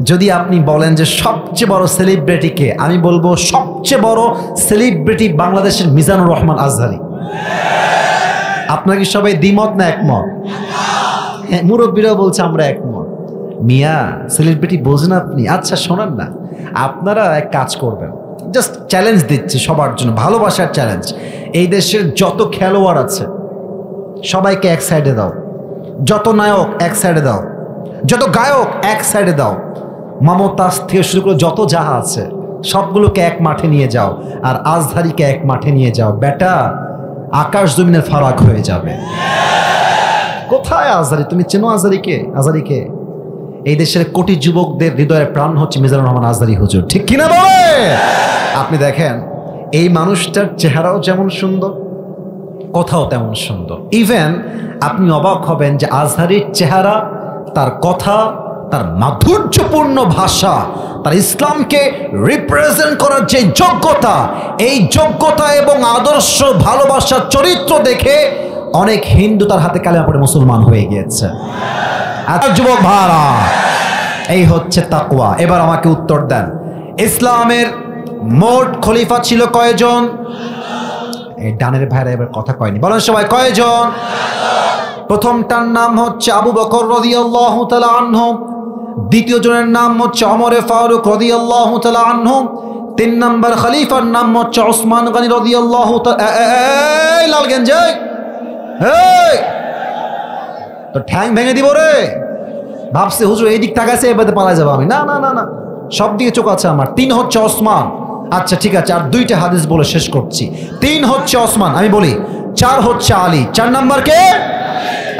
যদি আপনি বলেন যে সবচেয়ে বড় সেলিব্রিটিকে, আমি বলবো সবচেয়ে বড় সেলিব্রিটি বাংলাদেশের মিজানুর রহমান আজহারি। আপনারা কি সবাই দ্বিমত না একমত? হ্যাঁ, মুরব্বীরাও বলছে আমরা একমত। মিয়া সেলিব্রিটি বোঝেন আপনি? আচ্ছা শোনান না, আপনারা এক কাজ করবেন, জাস্ট চ্যালেঞ্জ দিচ্ছি সবার জন্য, ভালোবাসার চ্যালেঞ্জ। এই দেশের যত খেলোয়াড় আছে সবাইকে এক সাইডে দাও, যত নায়ক এক সাইডে দাও, যত গায়ক এক সাইডে দাও, মমতাজ থেকে শুরু করে যত যাহা আছে সবগুলোকে এক মাঠে নিয়ে যাও, আর আজহারিকে এক মাঠে নিয়ে যাও। বেটা আকাশ জমিনের ফারাক হয়ে যাবে। কোথায় আজহারি? তুমি চেনো আজহারিকে? আজহারিকে এই দেশের কোটি যুবকদের হৃদয়ের প্রাণ হচ্ছে মিজানুর রহমান আজহারি হুজুর, ঠিক কিনা বলে? আপনি দেখেন এই মানুষটার চেহারাও যেমন সুন্দর, কথাও তেমন সুন্দর। ইভেন আপনি অবাক হবেন যে আজহারির চেহারা, তার কথা, তার মাধুর্যপূর্ণ ভাষা, তার ইসলামকে রিপ্রেজেন্ট করার যে যোগ্যতা, এই যোগ্যতা এবং আদর্শ, ভালোবাসার চরিত্র দেখে অনেক হিন্দু তার হাতে কালেমা পড়ে মুসলমান হয়ে গিয়েছে। যুবক ভাইরা, এই হচ্ছে তাকওয়া। এবার আমাকে উত্তর দেন, ইসলামের মোট খলিফা ছিল কয়জন? এই ডানের ভাইরা এবার কথা কয়নি, বলেন সবাই কয়জন? প্রথমটার নাম হচ্ছে আবু বকর রাদিয়াল্লাহু তাআলা আনহু, দ্বিতীয় জনের নাম হচ্ছে ওমর ফারুক রাদিয়াল্লাহু তাআলা আনহু, 3 নম্বর খলিফার নাম হচ্ছে ওসমান গনি রাদিয়াল্লাহু তাআলা। এই লালগঞ্জ, এই তো ঠ্যাং ভেঙে দিব রে। ভাবছে হুজুর এই দিক তাকাইছে এবারে পালা যাবো আমি, না না না না, সব দিকে চোখ আছে আমার। 3 হচ্ছে ওসমান। আচ্ছা ঠিক আছে, আর 2টা হাদিস বলে শেষ করছি। 3 হচ্ছে ওসমান, আমি বলি। 4 হচ্ছে আলী। 4 নাম্বার কে?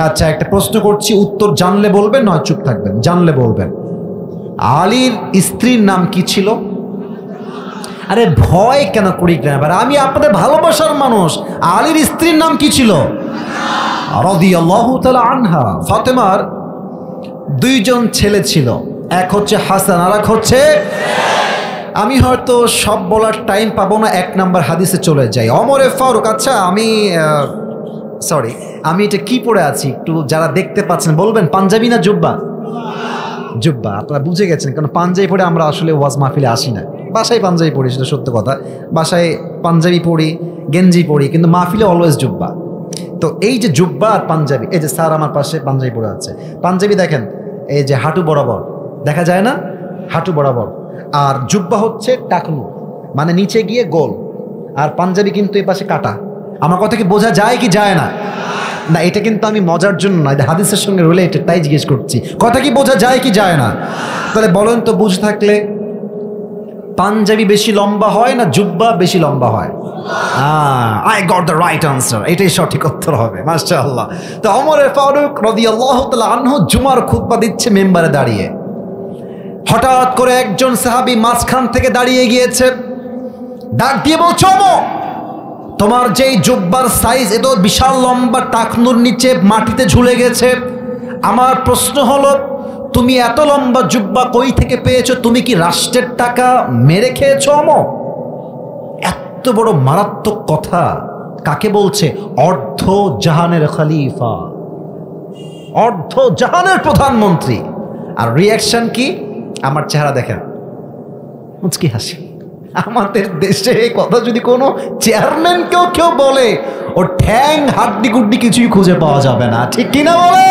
আচ্ছা একটা প্রশ্ন করছি, উত্তর জানলে বলবেন, নয় চুপ থাকবেন। জানলে বলবেন। আলীর স্ত্রীর নাম কি ছিল? আরে ভয় কেন করি না, আমি আপনাদের ভালোবাসার মানুষ। আলীর স্ত্রীর নাম কি ছিল? রাদিয়াল্লাহু তাআলা আনহা। ফাতেমার 2জন ছেলে ছিল, এক হচ্ছে হাসান আর এক হচ্ছে, আমি হয়তো সব বলার টাইম পাবো না, 1 নাম্বার হাদিসে চলে যাই। ওমরে ফারুক। আচ্ছা আমি সরি, আমি এটা কি পরে আছি একটু যারা দেখতে পাচ্ছেন বলবেন, পাঞ্জাবি না জুব্বা? জুব্বা। আপনারা বুঝে গেছেন, কারণ পাঞ্জাবি পরে আমরা আসলে ওয়াজ মাহফিলে আসি না। বাসায় পাঞ্জাবি পড়ি, সেটা সত্য কথা, বাসায় পাঞ্জাবি পড়ি, গেঞ্জি পড়ি, কিন্তু মাহফিলে অলওয়েজ জুব্বা। তো এই যে জুব্বা আর পাঞ্জাবি, এই যে স্যার আমার পাশে পাঞ্জাবি পরে আছে, পাঞ্জাবি দেখেন এই যে হাঁটু বরাবর, দেখা যায় না? হাঁটু বরাবর। আর জুব্বা হচ্ছে টাকনু, মানে নিচে গিয়ে গোল, আর পাঞ্জাবি কিন্তু এই পাশে কাটা। আমার কথা কি বোঝা যায় কি যায় না? না, এটা কিন্তু আমি মজার জন্য না, এটা হাদিসের সঙ্গে রিলেটেড, তাই জিজ্ঞেস করছি। কথা কি বোঝা যায় কি যায় না? তাহলে বলেন তো, বুঝে থাকলে পাঞ্জাবি বেশি লম্বা হয় না জুব্বা বেশি লম্বা হয়? I got the right answer, এটাই সঠিক উত্তর হবে। মাশাআল্লাহ। তো ওমর ফারুক রাদিয়াল্লাহু তাআলা আনহু জুমার খুতবা দিচ্ছে মেম্বারে দাঁড়িয়ে। হঠাৎ করে একজন সাহাবী মাঝখান থেকে দাঁড়িয়ে গিয়েছে, ডাক দিয়ে বলছে, ওমর তোমার যেই জুব্বার সাইজ এত বিশাল লম্বা, টাকনুর নিচে মাটিতে ঝুলে গেছে, আমার প্রশ্ন হলো তুমি এত লম্বা জুব্বা কই থেকে পেয়েছো? তুমি কি রাষ্ট্রের টাকা মেরে খেয়েছো? ওমর এত বড় মারাত্মক কথা কাকে বলছে? অর্ধ জাহানের খলিফা, অর্ধ জাহানের প্রধানমন্ত্রী। আর রিয়াকশন কি? আমার চেহারা দেখেন, মুচকি হাসি। আমাদের দেশে এই কথা যদি কোনো চেয়ারম্যানকেও কেউ বলে, ও ঠ্যাং হাড্ডি গুড্ডি কিছুই খুঁজে পাওয়া যাবে না, ঠিক কিনা বলে?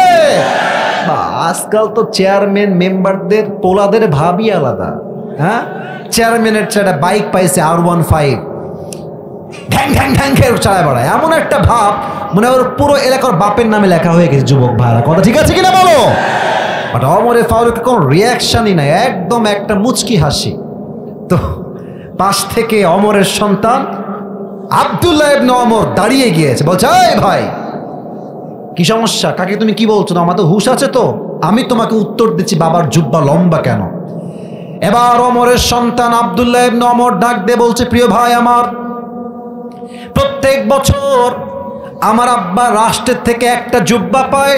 আজকাল তো চেয়ারম্যান মেম্বারদের পোলাদের ভাবই আলাদা। হ্যাঁ, চেয়ারম্যানের ছেলে বাইক পাইছে R15, ঢ্যাং ঢ্যাং ঢ্যাং খেয়ে চালায় বেড়ায়, এমন একটা ভাব মানে ওর পুরো এলাকার বাপের নামে লেখা হয়ে গেছে। যুবক ভাইরা, কথা ঠিক আছে কিনা বলো? বাট ওমর ফারুকের কোনো রিয়াকশনই নাই, একদম একটা মুচকি হাসি। তো পাশ থেকে ওমরের সন্তান আব্দুল্লাহ ইবনে ওমর দাঁড়িয়ে গিয়েছে, বলছে, এই ভাই কি সমস্যা? কাকে তুমি কি বলছো? না আমার তো হুঁশ আছে তো, আমি তোমাকে উত্তর দিচ্ছি বাবার জুব্বা লম্বা কেন। এবার ওমরের সন্তান আব্দুল্লাহ ইবনে ওমর ডাক দিয়ে বলছে, প্রিয় ভাই আমার, প্রত্যেক বছর আমার আব্বা রাষ্ট্রের থেকে একটা জুব্বা পায়,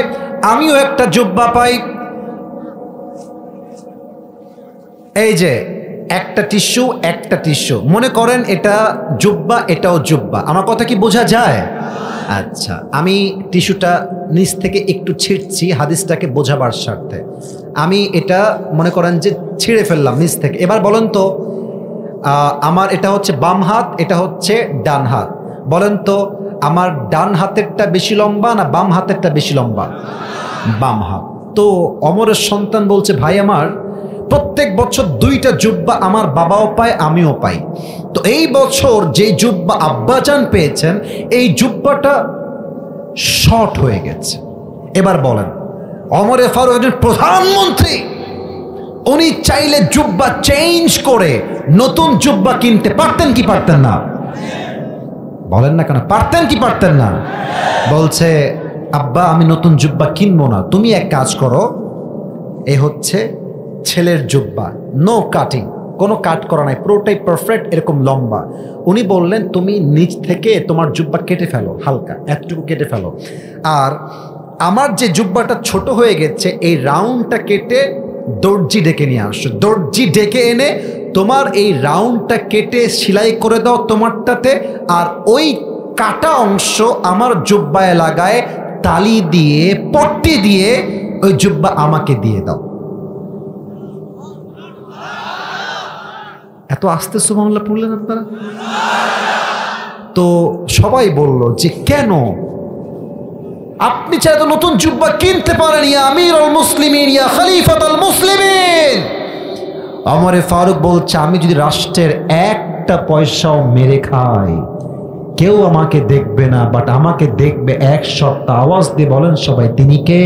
আমিও একটা জুব্বা পাই। এই যে একটা টিস্যু, একটা টিস্যু, মনে করেন এটা জুব্বা, এটাও জুব্বা। আমার কথা কি বোঝা যায়? আচ্ছা, আমি টিস্যুটা নিচ থেকে একটু ছিঁড়ছি হাদিসটাকে বোঝাবার স্বার্থে। আমি এটা মনে করেন যে ছিঁড়ে ফেললাম নিচ থেকে। এবার বলেন তো, আমার এটা হচ্ছে বাম হাত, এটা হচ্ছে ডান হাত। বলেন তো আমার ডান হাতেরটা বেশি লম্বা না বাম হাতেরটা বেশি লম্বা? বাম হাত। তো ওমরের সন্তান বলছে, ভাই আমার, প্রত্যেক বছর 2টা জুব্বা আমার বাবাও পায়, আমিও পাই। তো এই বছর যে জুব্বা আব্বাজান পেয়েছেন, এই জুব্বাটা শর্ট হয়ে গেছে। এবার বলেন, ওমর ফারুক একজন প্রধানমন্ত্রী, উনি চাইলে জুব্বা চেঞ্জ করে নতুন জুব্বা কিনতে পারতেন কি পারতেন না? বলেন না কেন, পারতেন কি পারতেন না? বলছে, আব্বা আমি নতুন জুব্বা কিনবো না, তুমি এক কাজ করো, এই হচ্ছে ছেলের জুব্বা, নো কাটিং, কোনো কাট করা নাই, পুরোটাই পারফেক্ট এরকম লম্বা। উনি বললেন, তুমি নিচ থেকে তোমার জুব্বা কেটে ফেলো, হালকা এতটুকু কেটে ফেলো, আর আমার যে জুব্বাটা ছোট হয়ে গেছে এই রাউন্ডটা কেটে দর্জি ডেকে নিয়ে আসো, দর্জি ডেকে এনে তোমার এই রাউন্ডটা কেটে সেলাই করে দাও তোমারটাতে, আর ওই কাটা অংশ আমার জুব্বায় লাগায় তালি দিয়ে পট্টি দিয়ে ওই জুব্বা আমাকে দিয়ে দাও। এত আস্তে সুবহানাল্লাহ পড়লেন আপনারা? তো সবাই বলল যে কেন আপনি চাইলে নতুন জুব্বা কিনতে পারেন, ইয়া আমিরুল মুসলিমিন, ইয়া খলিফাতুল মুসলিমিন। ওমর ফারুক বলছে, আমি যদি রাষ্ট্রের একটা পয়সাও মেরে খাই কেউ আমাকে দেখবে না, বাট আমাকে দেখবে 1 সপ্তাহ। আওয়াজ দিয়ে বলেন সবাই, তিনি কে?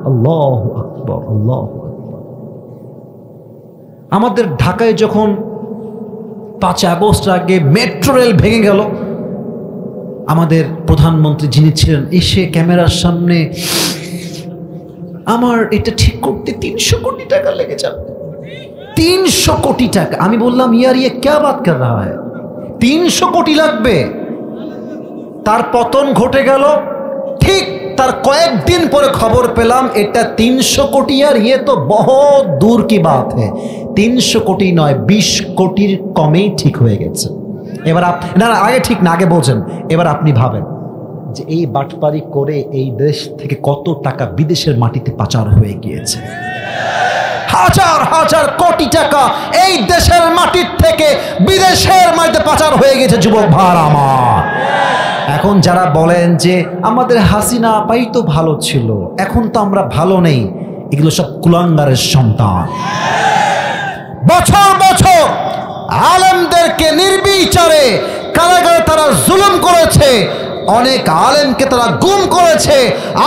আল্লাহু আকবার, আল্লাহু আকবার। আমাদের ঢাকায় যখন 5 আগস্ট আগে মেট্রো রেল ভেঙে গেল, আমাদের প্রধানমন্ত্রী যিনি ছিলেন এসে ক্যামেরার সামনে, আমার এটা ঠিক করতে 300 কোটি টাকা লেগে যাবে। 300 কোটি টাকা। আমি বললাম ইয়ার ইয়ে ক্যা বাত কর রাহা হ্যায়, 300 কোটি লাগবে? তার পতন ঘটে গেল। ঠিক তার কয়েকদিন পরে খবর পেলাম এটা 300 কোটি, আর ইয়ে তো বহুত দূর কি বাত হ্যায়, 300 কোটি নয় 20 কোটির কমেই ঠিক হয়ে গেছে। এবার না আগে ঠিক না, আগে বলছেন। এবার আপনি ভাবেন যে এই বাটপারি করে এই দেশ থেকে কত টাকা বিদেশের মাটিতে পাচার হয়ে গিয়েছে। হাজার হাজার কোটি টাকা এই দেশের মাটির থেকে বিদেশের মাটিতে পাচার হয়ে গেছে যুবক ভাইরা আমার। এখন যারা বলেন যে আমাদের হাসিনা আপাই তো ভালো ছিল, এখন তো আমরা ভালো নেই, এগুলো সব কুলাঙ্গারের সন্তান। বছর বছর আলেমদেরকে নির্বিচারে কারাগারে তারা জুলুম করেছে, অনেক আলেমকে তারা গুম করেছে।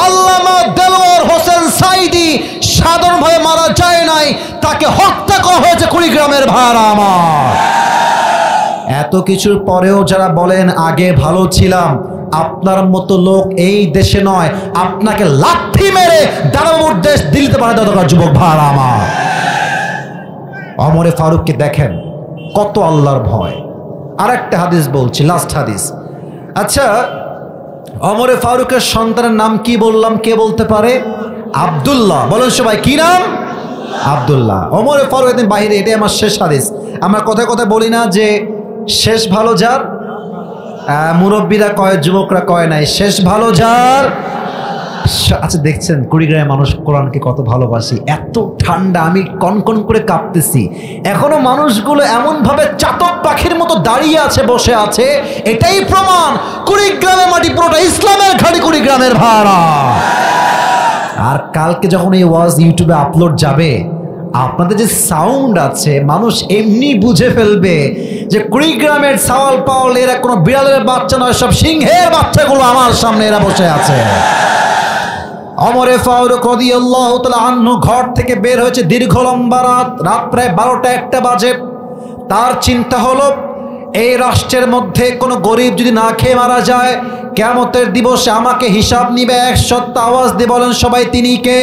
আল্লামা দেলোয়ার হোসেন সাইদি সাধারণভাবে মারা যায় নাই, তাকে হত্যা করা হয়েছে কুড়িগ্রামের ভাইরা আমার। এত কিছুর পরেও যারা বলেন আগে ভালো ছিলাম, আপনার মতো লোক এই দেশে নয়, আপনাকে লাথি মেরে দানবুর দেশ দিল্লিতে পাঠাতে দরকার যুবক ভাইরা আমার। ওমরে ফারুককে দেখেন কত আল্লাহর ভয়। আর একটা হাদিস বলছি, লাস্ট হাদিস। আচ্ছা, ওমরে ফারুকের সন্তানের নাম কি বললাম, কে বলতে পারে? আব্দুল্লাহ। বলেন সবাই, কি নাম? আব্দুল্লাহ। ওমরে ফারুক একদিন বাহিরে, এটাই আমার শেষ হাদিস। আমরা কথায় কথায় বলি না যে শেষ ভালো যার, মুরব্বীরা কয়, যুবকরা কয় নাই, শেষ ভালো যার। আচ্ছা দেখছেন কুড়িগ্রামের মানুষ কোরআনকে কত ভালোবাসি, এত ঠান্ডা, আমি কনকন করে কাঁপতেছি। এখনো মানুষগুলো এমন ভাবে চাতক পাখির মতো দাঁড়িয়ে আছে, বসে আছে, এটাই প্রমাণ কুড়িগ্রামের মাটি পুরোটা ইসলামের ঘাঁটি কুড়িগ্রামের ভাড়া। আর কালকে যখন এই ওয়াজ ইউটিউবে আপলোড যাবে, আপনাদের যে সাউন্ড আছে মানুষ এমনি বুঝে ফেলবে যে কুড়িগ্রামের সাওয়াল পাওয়াল এরা কোনো বিড়ালের বাচ্চা নয়, সব সিংহের বাচ্চাগুলো আমার সামনে এরা বসে আছে। ওমরে ফারুক রাদিয়াল্লাহু তাআলা আনহু ঘর থেকে বের হয়েছে, দীর্ঘ লম্বা রাত প্রায় 12টা-1টা বাজে। তার চিন্তা হলো এই রাষ্ট্রের মধ্যে কোনো গরিব যদি না খেয়ে মারা যায়, কিয়ামতের দিবসে আমাকে হিসাব নিবে। এক সত্য আওয়াজ দিয়ে বলেন সবাই, তিনি কে?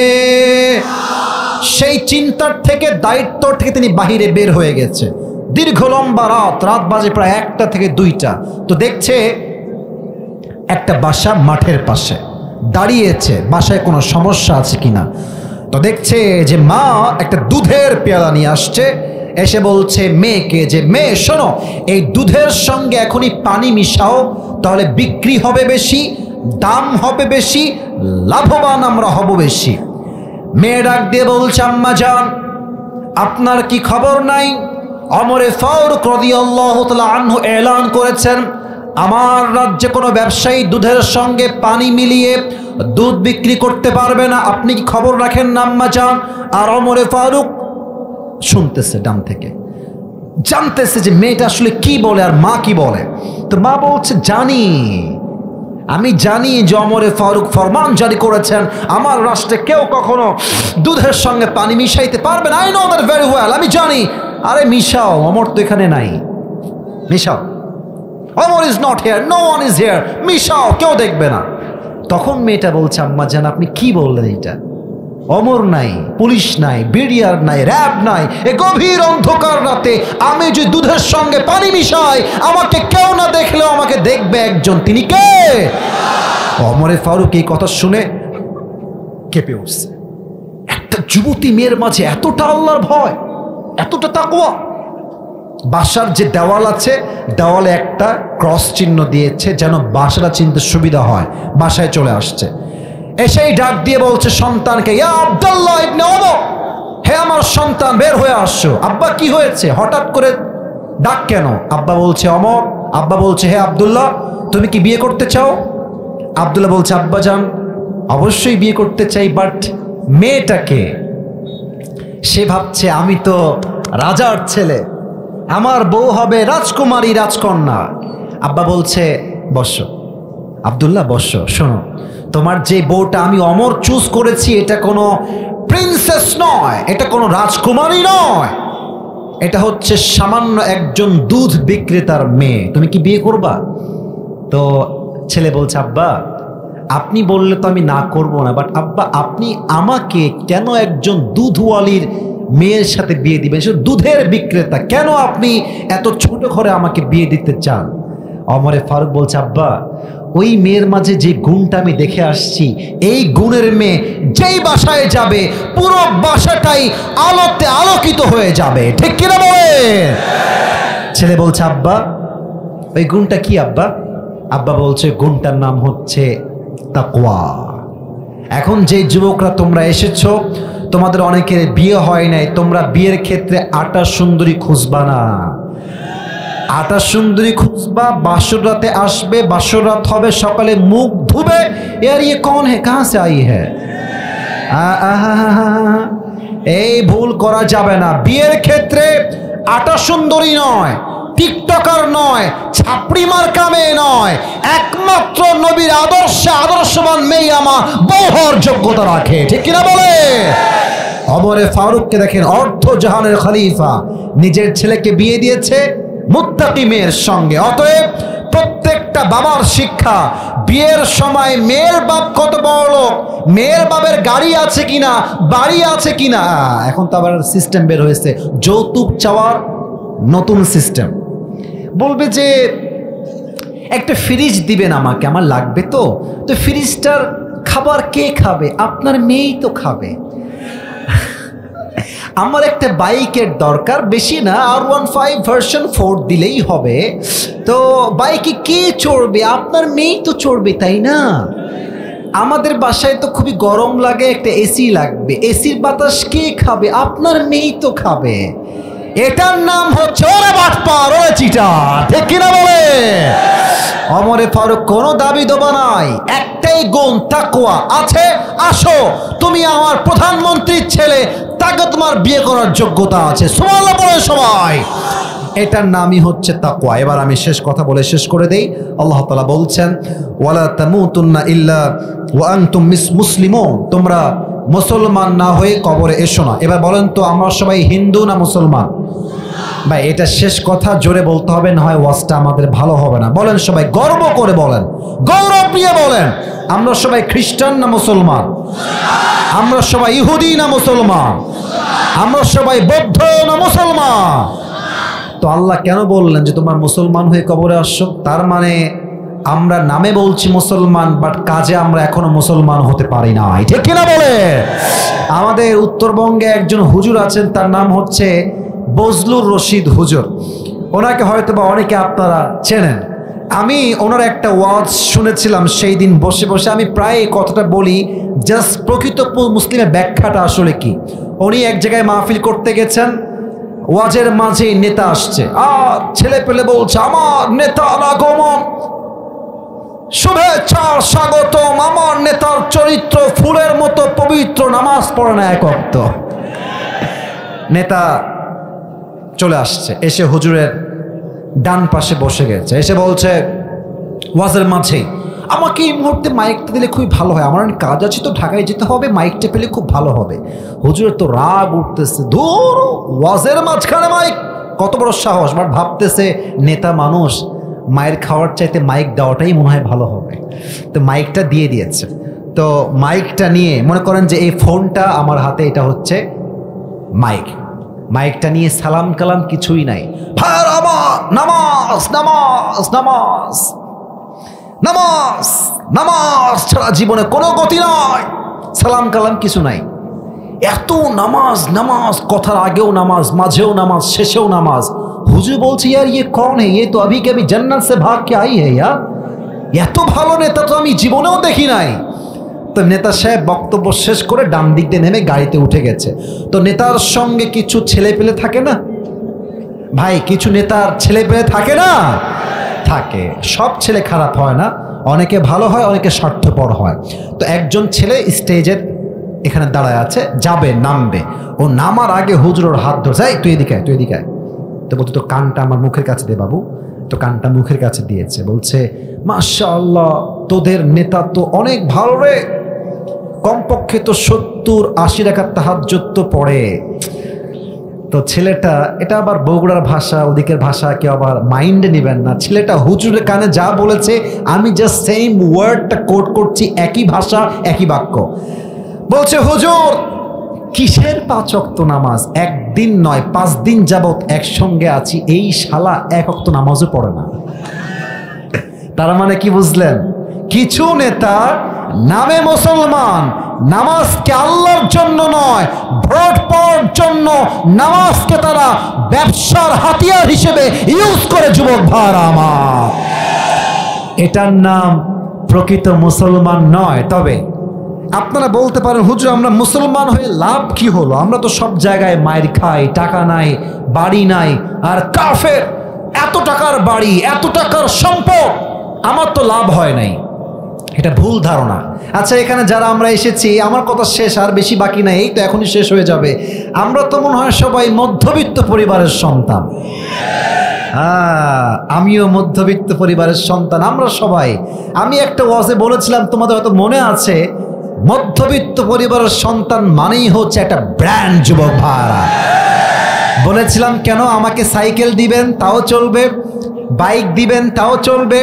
সেই চিন্তার থেকে, দায়িত্ব থেকে তিনি বাহিরে বের হয়ে গেছে। দীর্ঘ লম্বা রাত বাজে প্রায় 1টা থেকে 2টা। তো দেখছে একটা বাসা মাঠের পাশে দাঁড়িয়েছে, বাসায় কোনো সমস্যা আছে কিনা। তো দেখছে যে মা একটা দুধের পেয়ালা নিয়ে আসছে, এসে বলছে মেয়েকে যে মেয়ে শোনো, এই দুধের সঙ্গে এখনই পানি মিশাও, তাহলে বিক্রি হবে বেশি, দাম হবে বেশি, লাভবান আমরা হব বেশি। মেয়ে ডাক দিয়ে বলছে আম্মা জান, আপনার কি খবর নাই? ওমরে ফারুক রাদিয়াল্লাহু তাআলা আনহু এলান করেছেন আমার রাজ্যে কোনো ব্যবসায়ী দুধের সঙ্গে পানি মিলিয়ে দুধ বিক্রি করতে পারবে না, আপনি কি খবর রাখেন না আম্মা জান? আর ওমরে ফারুক শুনতেছে ডান থেকে, জানতেছে যে মেয়েটা আসলে কি বলে আর মা কি বলে। তো মা বলছে আমি জানি যে ওমরে ফারুক ফরমান জারি করেছেন আমার রাষ্ট্রে কেউ কখনো দুধের সঙ্গে পানি মিশাইতে পারবে না। I know that very well, আমি জানি। আরে মিশাও, ওমর তো এখানে নাই, মিশাও। Omar is not here, no one is here, মিশাও, কেউ দেখবে না। তখন মেয়েটা বলছে আম্মা জান আপনি কি বললেন এটা? ওমর নাই, পুলিশ নাই, বিডিআর নাই, র্যাব নাই, এ গভীর অন্ধকার রাতে আমি যে দুধের সঙ্গে পানি মিশাই, আমাকে কেউ না দেখলেও আমাকে দেখবে একজন, তিনি কে? ওমরে ফারুক এই কথা শুনে কেঁপে উঠছে। একটা যুবতী মেয়ের মাঝে এতটা আল্লাহর ভয়, এতটা তাকওয়া। বাসার যে দেওয়াল আছে, দেওয়ালে একটা ক্রস চিহ্ন দিয়েছে যেন বাসাটা চিনতে সুবিধা হয়। বাসায় চলে আসছে, এসেই ডাক দিয়ে বলছে সন্তানকে, ইয়া আব্দুল্লাহ ইবনে ওমর, হে আমার সন্তান বের হয়ে আসছো। আব্বা কি হয়েছে, হঠাৎ করে ডাক কেন? আব্বা বলছে ওমর। আব্বা বলছে হে আব্দুল্লাহ, তুমি কি বিয়ে করতে চাও? আব্দুল্লাহ বলছে আব্বা জান অবশ্যই বিয়ে করতে চাই, বাট মেয়েটাকে। সে ভাবছে আমি তো রাজার ছেলে, আমার বউ হবে রাজকুমারী, রাজকন্যা। আব্বা বলছে বসো আব্দুল্লাহ, বসো। শোনো, তোমার যে বউটা আমি ওমর চুজ করেছি, এটা কোনো প্রিন্সেস নয়, এটা কোনো রাজকুমারী নয়, এটা হচ্ছে সামান্য একজন দুধ বিক্রেতার মেয়ে, তুমি কি বিয়ে করবা? তো ছেলে বলছে, আব্বা আপনি বললে তো আমি না করব না, বাট আব্বা আপনি আমাকে কেন একজন দুধওয়ালির মেয়ের সাথে বিয়ে দিবেন, সে দুধের বিক্রেতা, কেন আপনি এত ছোট ঘরে আমাকে বিয়ে দিতে চান? ওমরে ফারুক বলছে, আব্বা ওই মেয়ের মাঝে যে গুণটা আমি দেখে আসছি, এই গুণের মেয়ে যেই বাসায় যাবে পুরো বাসাটাই আলোতে আলোকিত হয়ে যাবে, ঠিক কিনা বলে? ছেলে বলছে, আব্বা ওই গুণটা কি আব্বা? আব্বা বলছে, গুণটার নাম হচ্ছে তাকওয়া। এখন যে যুবকরা তোমরা এসেছো, তোমাদের অনেকের বিয়ে হয় নাই, তোমরা বিয়ের ক্ষেত্রে আটা সুন্দরী খুঁজবা না, আটা সুন্দরী খুঁজবা, বাসর রাতে আসবে, বাসর রাত হবে, সকালে মুখ ধুবে, यार ये कौन है कहां से आई है, এই ভুল করা যাবে না। বিয়ের ক্ষেত্রে আটা সুন্দরী নয়, টিকটকার নয়, ছাপড়ি মার্কা মেয়ে নয়, একমাত্র নবীর আদর্শে আদর্শবান মেয়ে আমার বউ হওয়ার যোগ্যতা রাখে, ঠিক কিনা বলে? ওমরে ফারুককে দেখেন, অর্ধ জাহানের খলিফা, নিজের ছেলেকে বিয়ে দিয়েছে মুত্তাকি মেয়ের সঙ্গে। অতএব প্রত্যেকটা বাবার শিক্ষা, বিয়ের সময় মেয়ের বাপ কত বড় লোক, মেয়ের বাপের গাড়ি আছে কিনা, বাড়ি আছে কিনা, এখন তো আবার সিস্টেম বের হয়েছে যৌতুক চাওয়ার নতুন সিস্টেম। বলবে যে একটা ফ্রিজ দিবেন আমাকে, আমার লাগবে তো ফ্রিজটার খাবার কে খাবে? আপনার মেয়েই তো খাবে। আমার একটা বাইকের দরকার, বেশি না, R15 ভার্সন 4 দিলেই হবে। তো বাইকে কে চড়বে? আপনার মেয়েই তো চড়বে, তাই না? আমাদের বাসায় তো খুবই গরম লাগে, একটা এসি লাগবে, এসির বাতাস কে খাবে? আপনার মেয়েই তো খাবে। এটার নাম হচ্ছে ওরে বাটপার, ওরে চিটার, ঠিক কিনা বলে? ওমরে ফারুক কোনো দাবি দেবা নাই, একটাই গুণ তাকওয়া আছে, আসো তুমি আমার প্রধানমন্ত্রীর ছেলে, তাকে তোমার বিয়ে করার যোগ্যতা আছে, সুবহানাল্লাহ বলে সবাই। এটার নামই হচ্ছে তাকওয়া। এবার আমি শেষ কথা বলে শেষ করে দেই। আল্লাহ তাআলা বলছেন, ওয়ালা তামুতুন্না ইল্লা ওয়া আনতুম মুসলিমুন, তোমরা মুসলমান না হয়ে কবরে এসো না। এবার বলেন তো, আমরা সবাই হিন্দু না মুসলমান? ভাই এটা শেষ কথা, জোরে বলতে হবে, না হয় ওয়াজটা আমাদের ভালো হবে না। বলেন সবাই, গর্ব করে বলেন, গৌরব নিয়ে বলেন, আমরা সবাই খ্রিস্টান না মুসলমান? আমরা সবাই ইহুদি না মুসলমান? আমরা সবাই বৌদ্ধ না মুসলমান? তো আল্লাহ কেন বললেন যে তোমার মুসলমান হয়ে কবরে আসছো? তার মানে আমরা নামে বলছি মুসলমান, বাট কাজে আমরা এখনো মুসলমান হতে পারি না, ঠিক কিনা বলে? আমাদের উত্তরবঙ্গে একজন হুজুর আছেন, তার নাম হচ্ছে বজলুর রশিদ হুজুর। ওনাকে হয়তো বা অনেকে আপনারা চেনেন। আমি ওনার একটা ওয়াজ শুনেছিলাম সেই দিন বসে বসে। আমি প্রায় এই কথাটা বলি, জাস্ট প্রকৃত মুসলিমের ব্যাখ্যাটা আসলে কি। উনি এক জায়গায় মাহফিল করতে গেছেন, ওয়াজের মাঝে নেতা আসছে, ছেলে পেলে বলছে, আমার নেতার আগমন, শুভেচ্ছা স্বাগতম, আমার নেতার চরিত্র ফুলের মতো পবিত্র, নামাজ পড়ে না এক ওয়াক্ত। নেতা চলে আসছে, এসে হুজুরের ডান পাশে বসে গেছে, এসে বলছে ওয়াজের মাঝে, আমাকে এই মুহূর্তে মাইকটা দিলে খুবই ভালো হয়, আমার অনেক কাজ আছে তো ঢাকায় যেতে হবে, মাইকটা পেলে খুব ভালো হবে। হুজুরের তো রাগ উঠতেছে, ধুর ওয়াজের মাঝখানে মাইক, কত বড় সাহস। বাট ভাবতেছে নেতা মানুষ, মায়ের খাওয়ার চাইতে মাইক দেওয়াটাই মনে হয় ভালো হবে। তো মাইকটা দিয়ে দিয়েছে। তো মাইকটা নিয়ে মনে করেন যে এই ফোনটা আমার হাতে, এটা হচ্ছে মাইক। মাইকটা নিয়ে সালাম কালাম কিছুই নাই, নামাজ নামাজ নামাজ নামাজ নামাজ ছাড়া জীবনে কোনো গতি নয়, সালাম কালাম কিছু নাই। এত নামাজ নামাজ, কথার আগেও নামাজ, মাঝেও নামাজ, শেষেও নামাজ। হুজুর বলছে, यार ये कौन है, ये तो अभी के अभी जन्नत से भाग के आई है यार, এত ভালো নেতা তো আমি জীবনেও দেখি নাই। তো নেতা সাহেব বক্তব্য শেষ করে ডান দিক দিয়ে নেমে গাড়িতে উঠে গেছে। তো নেতার সঙ্গে কিছু ছেলে পেলে থাকে না ভাই, কিছু নেতার ছেলে পেলে থাকে না, থাকে। সব ছেলে খারাপ হয় না, অনেকে ভালো হয়, অনেকে স্বার্থপর হয়। তো একজন ছেলে স্টেজের এখানে দাঁড়ায় আছে, যাবে নামবে, ও নামার আগে হুজুরের হাত ধরছে, এই তুই এদিকে আয়, তুই এদিকে আয়। তো বলছে, তো কানটা আমার মুখের কাছে দে বাবু। তো কানটা মুখের কাছে দিয়েছে, বলছে, মাশাআল্লাহ তোদের নেতা তো অনেক ভালো রে, কমপক্ষে তো 70-80 রাকাত তাহাজ্জুদ তো পড়ে। তো ছেলেটা, এটা আবার বগুড়ার ভাষা, ওদিকের ভাষা, কেউ আবার মাইন্ডে নেবেন না, ছেলেটা হুজুরের কানে যা বলেছে আমি জাস্ট সেম ওয়ার্ডটা কোট করছি, একই ভাষা একই বাক্য। বলছে হুজুর কিসের 5 ওয়াক্ত নামাজ? একদিন নয় 5 দিন যাবত একসঙ্গে আছি, এই শালা 1 ওয়াক্ত নামাজও পড়ে না। তার মানে কি বুঝলেন? কিছু নেতা নামে মুসলমান, নামাজকে আল্লাহর জন্য নয় ভোট পাওয়ার জন্য নামাজকে তারা ব্যবসার হাতিয়ার হিসেবে ইউজ করে। যুবক ভাইরা আমার, এটার নাম প্রকৃত মুসলমান নয়। তবে আপনারা বলতে পারেন হুজুর আমরা মুসলমান হয়ে লাভ কি হলো? আমরা তো সব জায়গায় মায়ের খাই, টাকা নাই, বাড়ি নাই, আর কাফের এত টাকার বাড়ি, এত টাকার সম্পদ, আমার তো লাভ হয় নাই। এটা ভুল ধারণা। আচ্ছা এখানে যারা আমরা এসেছি, আমার কথা শেষ, আর বেশি বাকি নাই, এই তো এখনই শেষ হয়ে যাবে। আমরা তো মনে হয় সবাই মধ্যবিত্ত পরিবারের সন্তান। আমিও মধ্যবিত্ত পরিবারের সন্তান, আমরা সবাই। আমি একটা ওয়াজে বলেছিলাম, তোমাদের হয়তো মনে আছে, মধ্যবিত্ত পরিবারের সন্তান মানেই হচ্ছে একটা ব্র্যান্ড। যুবক ভাইরা, বলেছিলাম কেন? আমাকে সাইকেল দিবেন তাও চলবে, বাইক দিবেন তাও চলবে,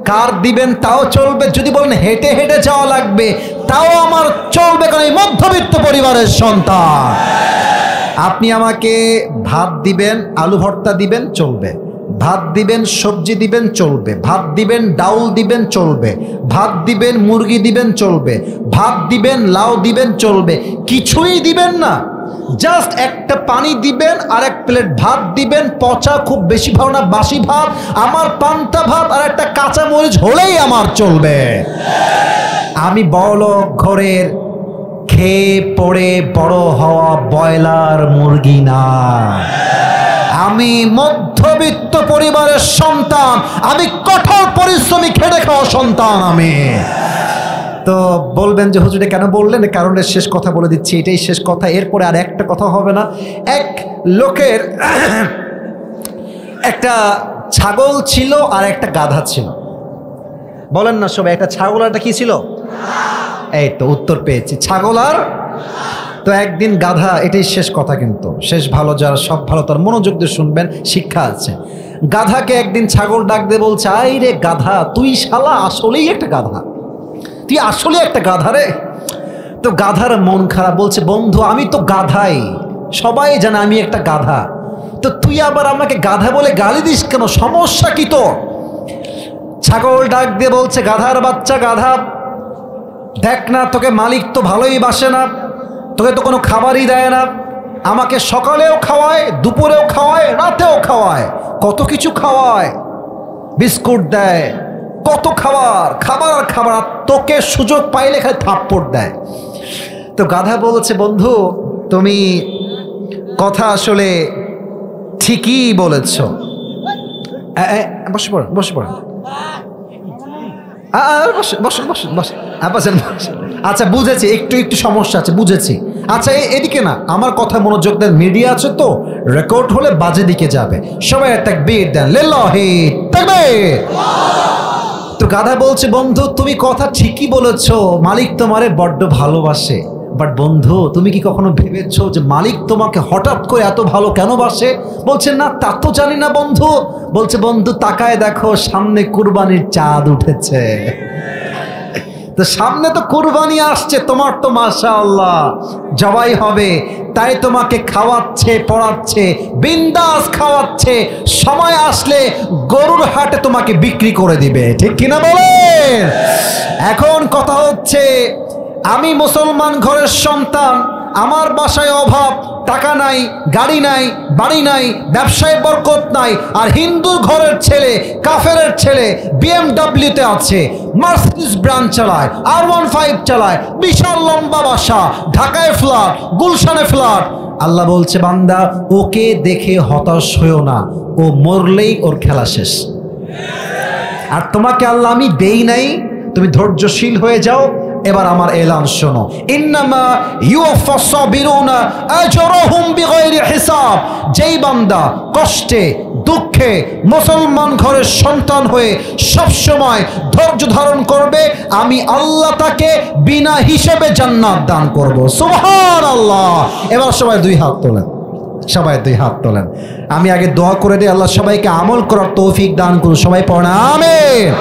কার দিবেন তাও চলবে, যদি বলেন হেঁটে হেঁটে যাওয়া লাগবে তাও আমার চলবে, কারণ এই মধ্যবিত্ত পরিবারের সন্তান। আপনি আমাকে ভাত দিবেন, আলু ভর্তা দিবেন চলবে, ভাত দিবেন সবজি দিবেন চলবে, ভাত দিবেন ডাউল দিবেন চলবে, ভাত দিবেন মুরগি দিবেন চলবে, ভাত দিবেন লাউ দিবেন চলবে, কিছুই দিবেন না, জাস্ট একটা পানি দিবেন আর 1 প্লেট ভাত দিবেন, পচা খুব বেশি ভালো না, বাসি ভাত, আমার পান্তা ভাত আর একটা কাঁচা মরিচ হলেই আমার চলবে। আমি বড়লোক ঘরের খেয়ে পড়ে বড় হওয়া ব্রয়লার মুরগি না, আমি মধ্যবিত্ত পরিবারের সন্তান, আমি কঠোর পরিশ্রমী খেটে খাওয়া সন্তান। আমি তো বলবেন যে হুজুরে কেন বললেন? কারণের শেষ কথা বলে দিচ্ছি, এটাই শেষ কথা, এরপরে আর একটা কথা হবে না। এক লোকের একটা ছাগল ছিল আর একটা গাধা ছিল। বলেন না সবাই, একটা ছাগল আর একটা কি ছিল? এই তো উত্তর পেয়েছি, ছাগল আর। তো একদিন গাধা, এটাই শেষ কথা, কিন্তু শেষ ভালো, যারা সব ভালো তার মনোযোগ দিয়ে শুনবেন, শিক্ষা আছে। গাধাকে একদিন ছাগল ডাক দিয়ে বলছে, আই রে গাধা, তুই শালা আসলেই একটা গাধা, তুই আসলে একটা গাধা রে। তো গাধার মন খারাপ, বলছে বন্ধু আমি তো গাধাই, সবাই জানে আমি একটা গাধা, তো তুই আবার আমাকে গাধা বলে গালি দিস কেন, সমস্যা কি তো? ছাগল ডাক দিয়ে বলছে, গাধার বাচ্চা গাধা, দেখ না তোকে মালিক তো ভালোই বাসে না, তোকে তো কোনো খাবারই দেয় না, আমাকে সকালেও খাওয়ায়, দুপুরেও খাওয়ায়, রাতেও খাওয়ায়, কত কিছু খাওয়ায়, বিস্কুট দেয়, কত খাবার খাবার আর খাবার, তোকে সুযোগ পাইলে খালি থাপ্পড় দেয়। তো গাধা বলছে, বন্ধু তুমি কথা আসলে ঠিকই বলেছ। বসে পড়েন, বসে পড়েন, আচ্ছা বুঝেছি, একটু একটু সমস্যা আছে, বুঝেছি। আচ্ছা এদিকে না, আমার কথা মনোযোগ দেন, মিডিয়া আছে তো, রেকর্ড হলে বাজে দিকে যাবে, সবাই তাকবীর দেন, লিল্লাহি তাকবীর। তো গাধা বলছে, বন্ধু তুমি কথা ঠিকই বলেছ, মালিক তোমারে বড্ড ভালোবাসে, বাট বন্ধু তুমি কি কখনো ভেবেছো যে মালিক তোমাকে হঠাৎ করে এত ভালো কেন বাসে? বলছে না তা তো জানি না বন্ধু। বলছে বন্ধু তাকায় দেখো, সামনে কুরবানির চাঁদ উঠেছে, তো সামনে তো কুরবানি আসছে, তোমার তো মাশাআল্লাহ জবাই হবে, তাই তোমাকে খাওয়াচ্ছে পড়াচ্ছে, বিন্দাস খাওয়াচ্ছে, সময় আসলে গরুর হাটে তোমাকে বিক্রি করে দিবে, ঠিক কিনা বলেন? এখন কথা হচ্ছে, আমি মুসলমান ঘরের সন্তান, আমার বাসায় অভাব, টাকা নাই, গাড়ি নাই, বাড়ি নাই, ব্যবসায় বরকত নাই, আর হিন্দু ঘরের ছেলে, কাফেরের ছেলে BMW-তে আছে, মার্সিডিজ ব্র্যান্ড চালায়, R15 চালায়, বিশাল লম্বা বাসা, ঢাকায় ফ্ল্যাট, গুলশানে ফ্ল্যাট। আল্লাহ বলছে বান্দা ওকে দেখে হতাশ হইও না, ও মরলেই ওর খেলা শেষ। আর তোমাকে আল্লাহ আমি দেই নাই, তুমি ধৈর্যশীল হয়ে যাও। এবার আমার এলান শোনো, ইন্নামা ইউওয়াফাস সাবিরুনা আজরুহুম বিগাইরি হিসাব। যেই বান্দা কষ্টে দুঃখে মুসলমান ঘরের সন্তান হয়ে সব সময় ধৈর্য ধারণ করবে, আমি আল্লাহ তাকে বিনা হিসেবে জান্নাত দান করব। সুবহানাল্লাহ। এবার সবাই দুই হাত তোলেন, সবাই দুই হাত তোলেন। আমি আগে দোয়া করে দিই, আল্লাহ সবাইকে আমল করার তৌফিক দান করুন। সবাই পড়েন আমিন।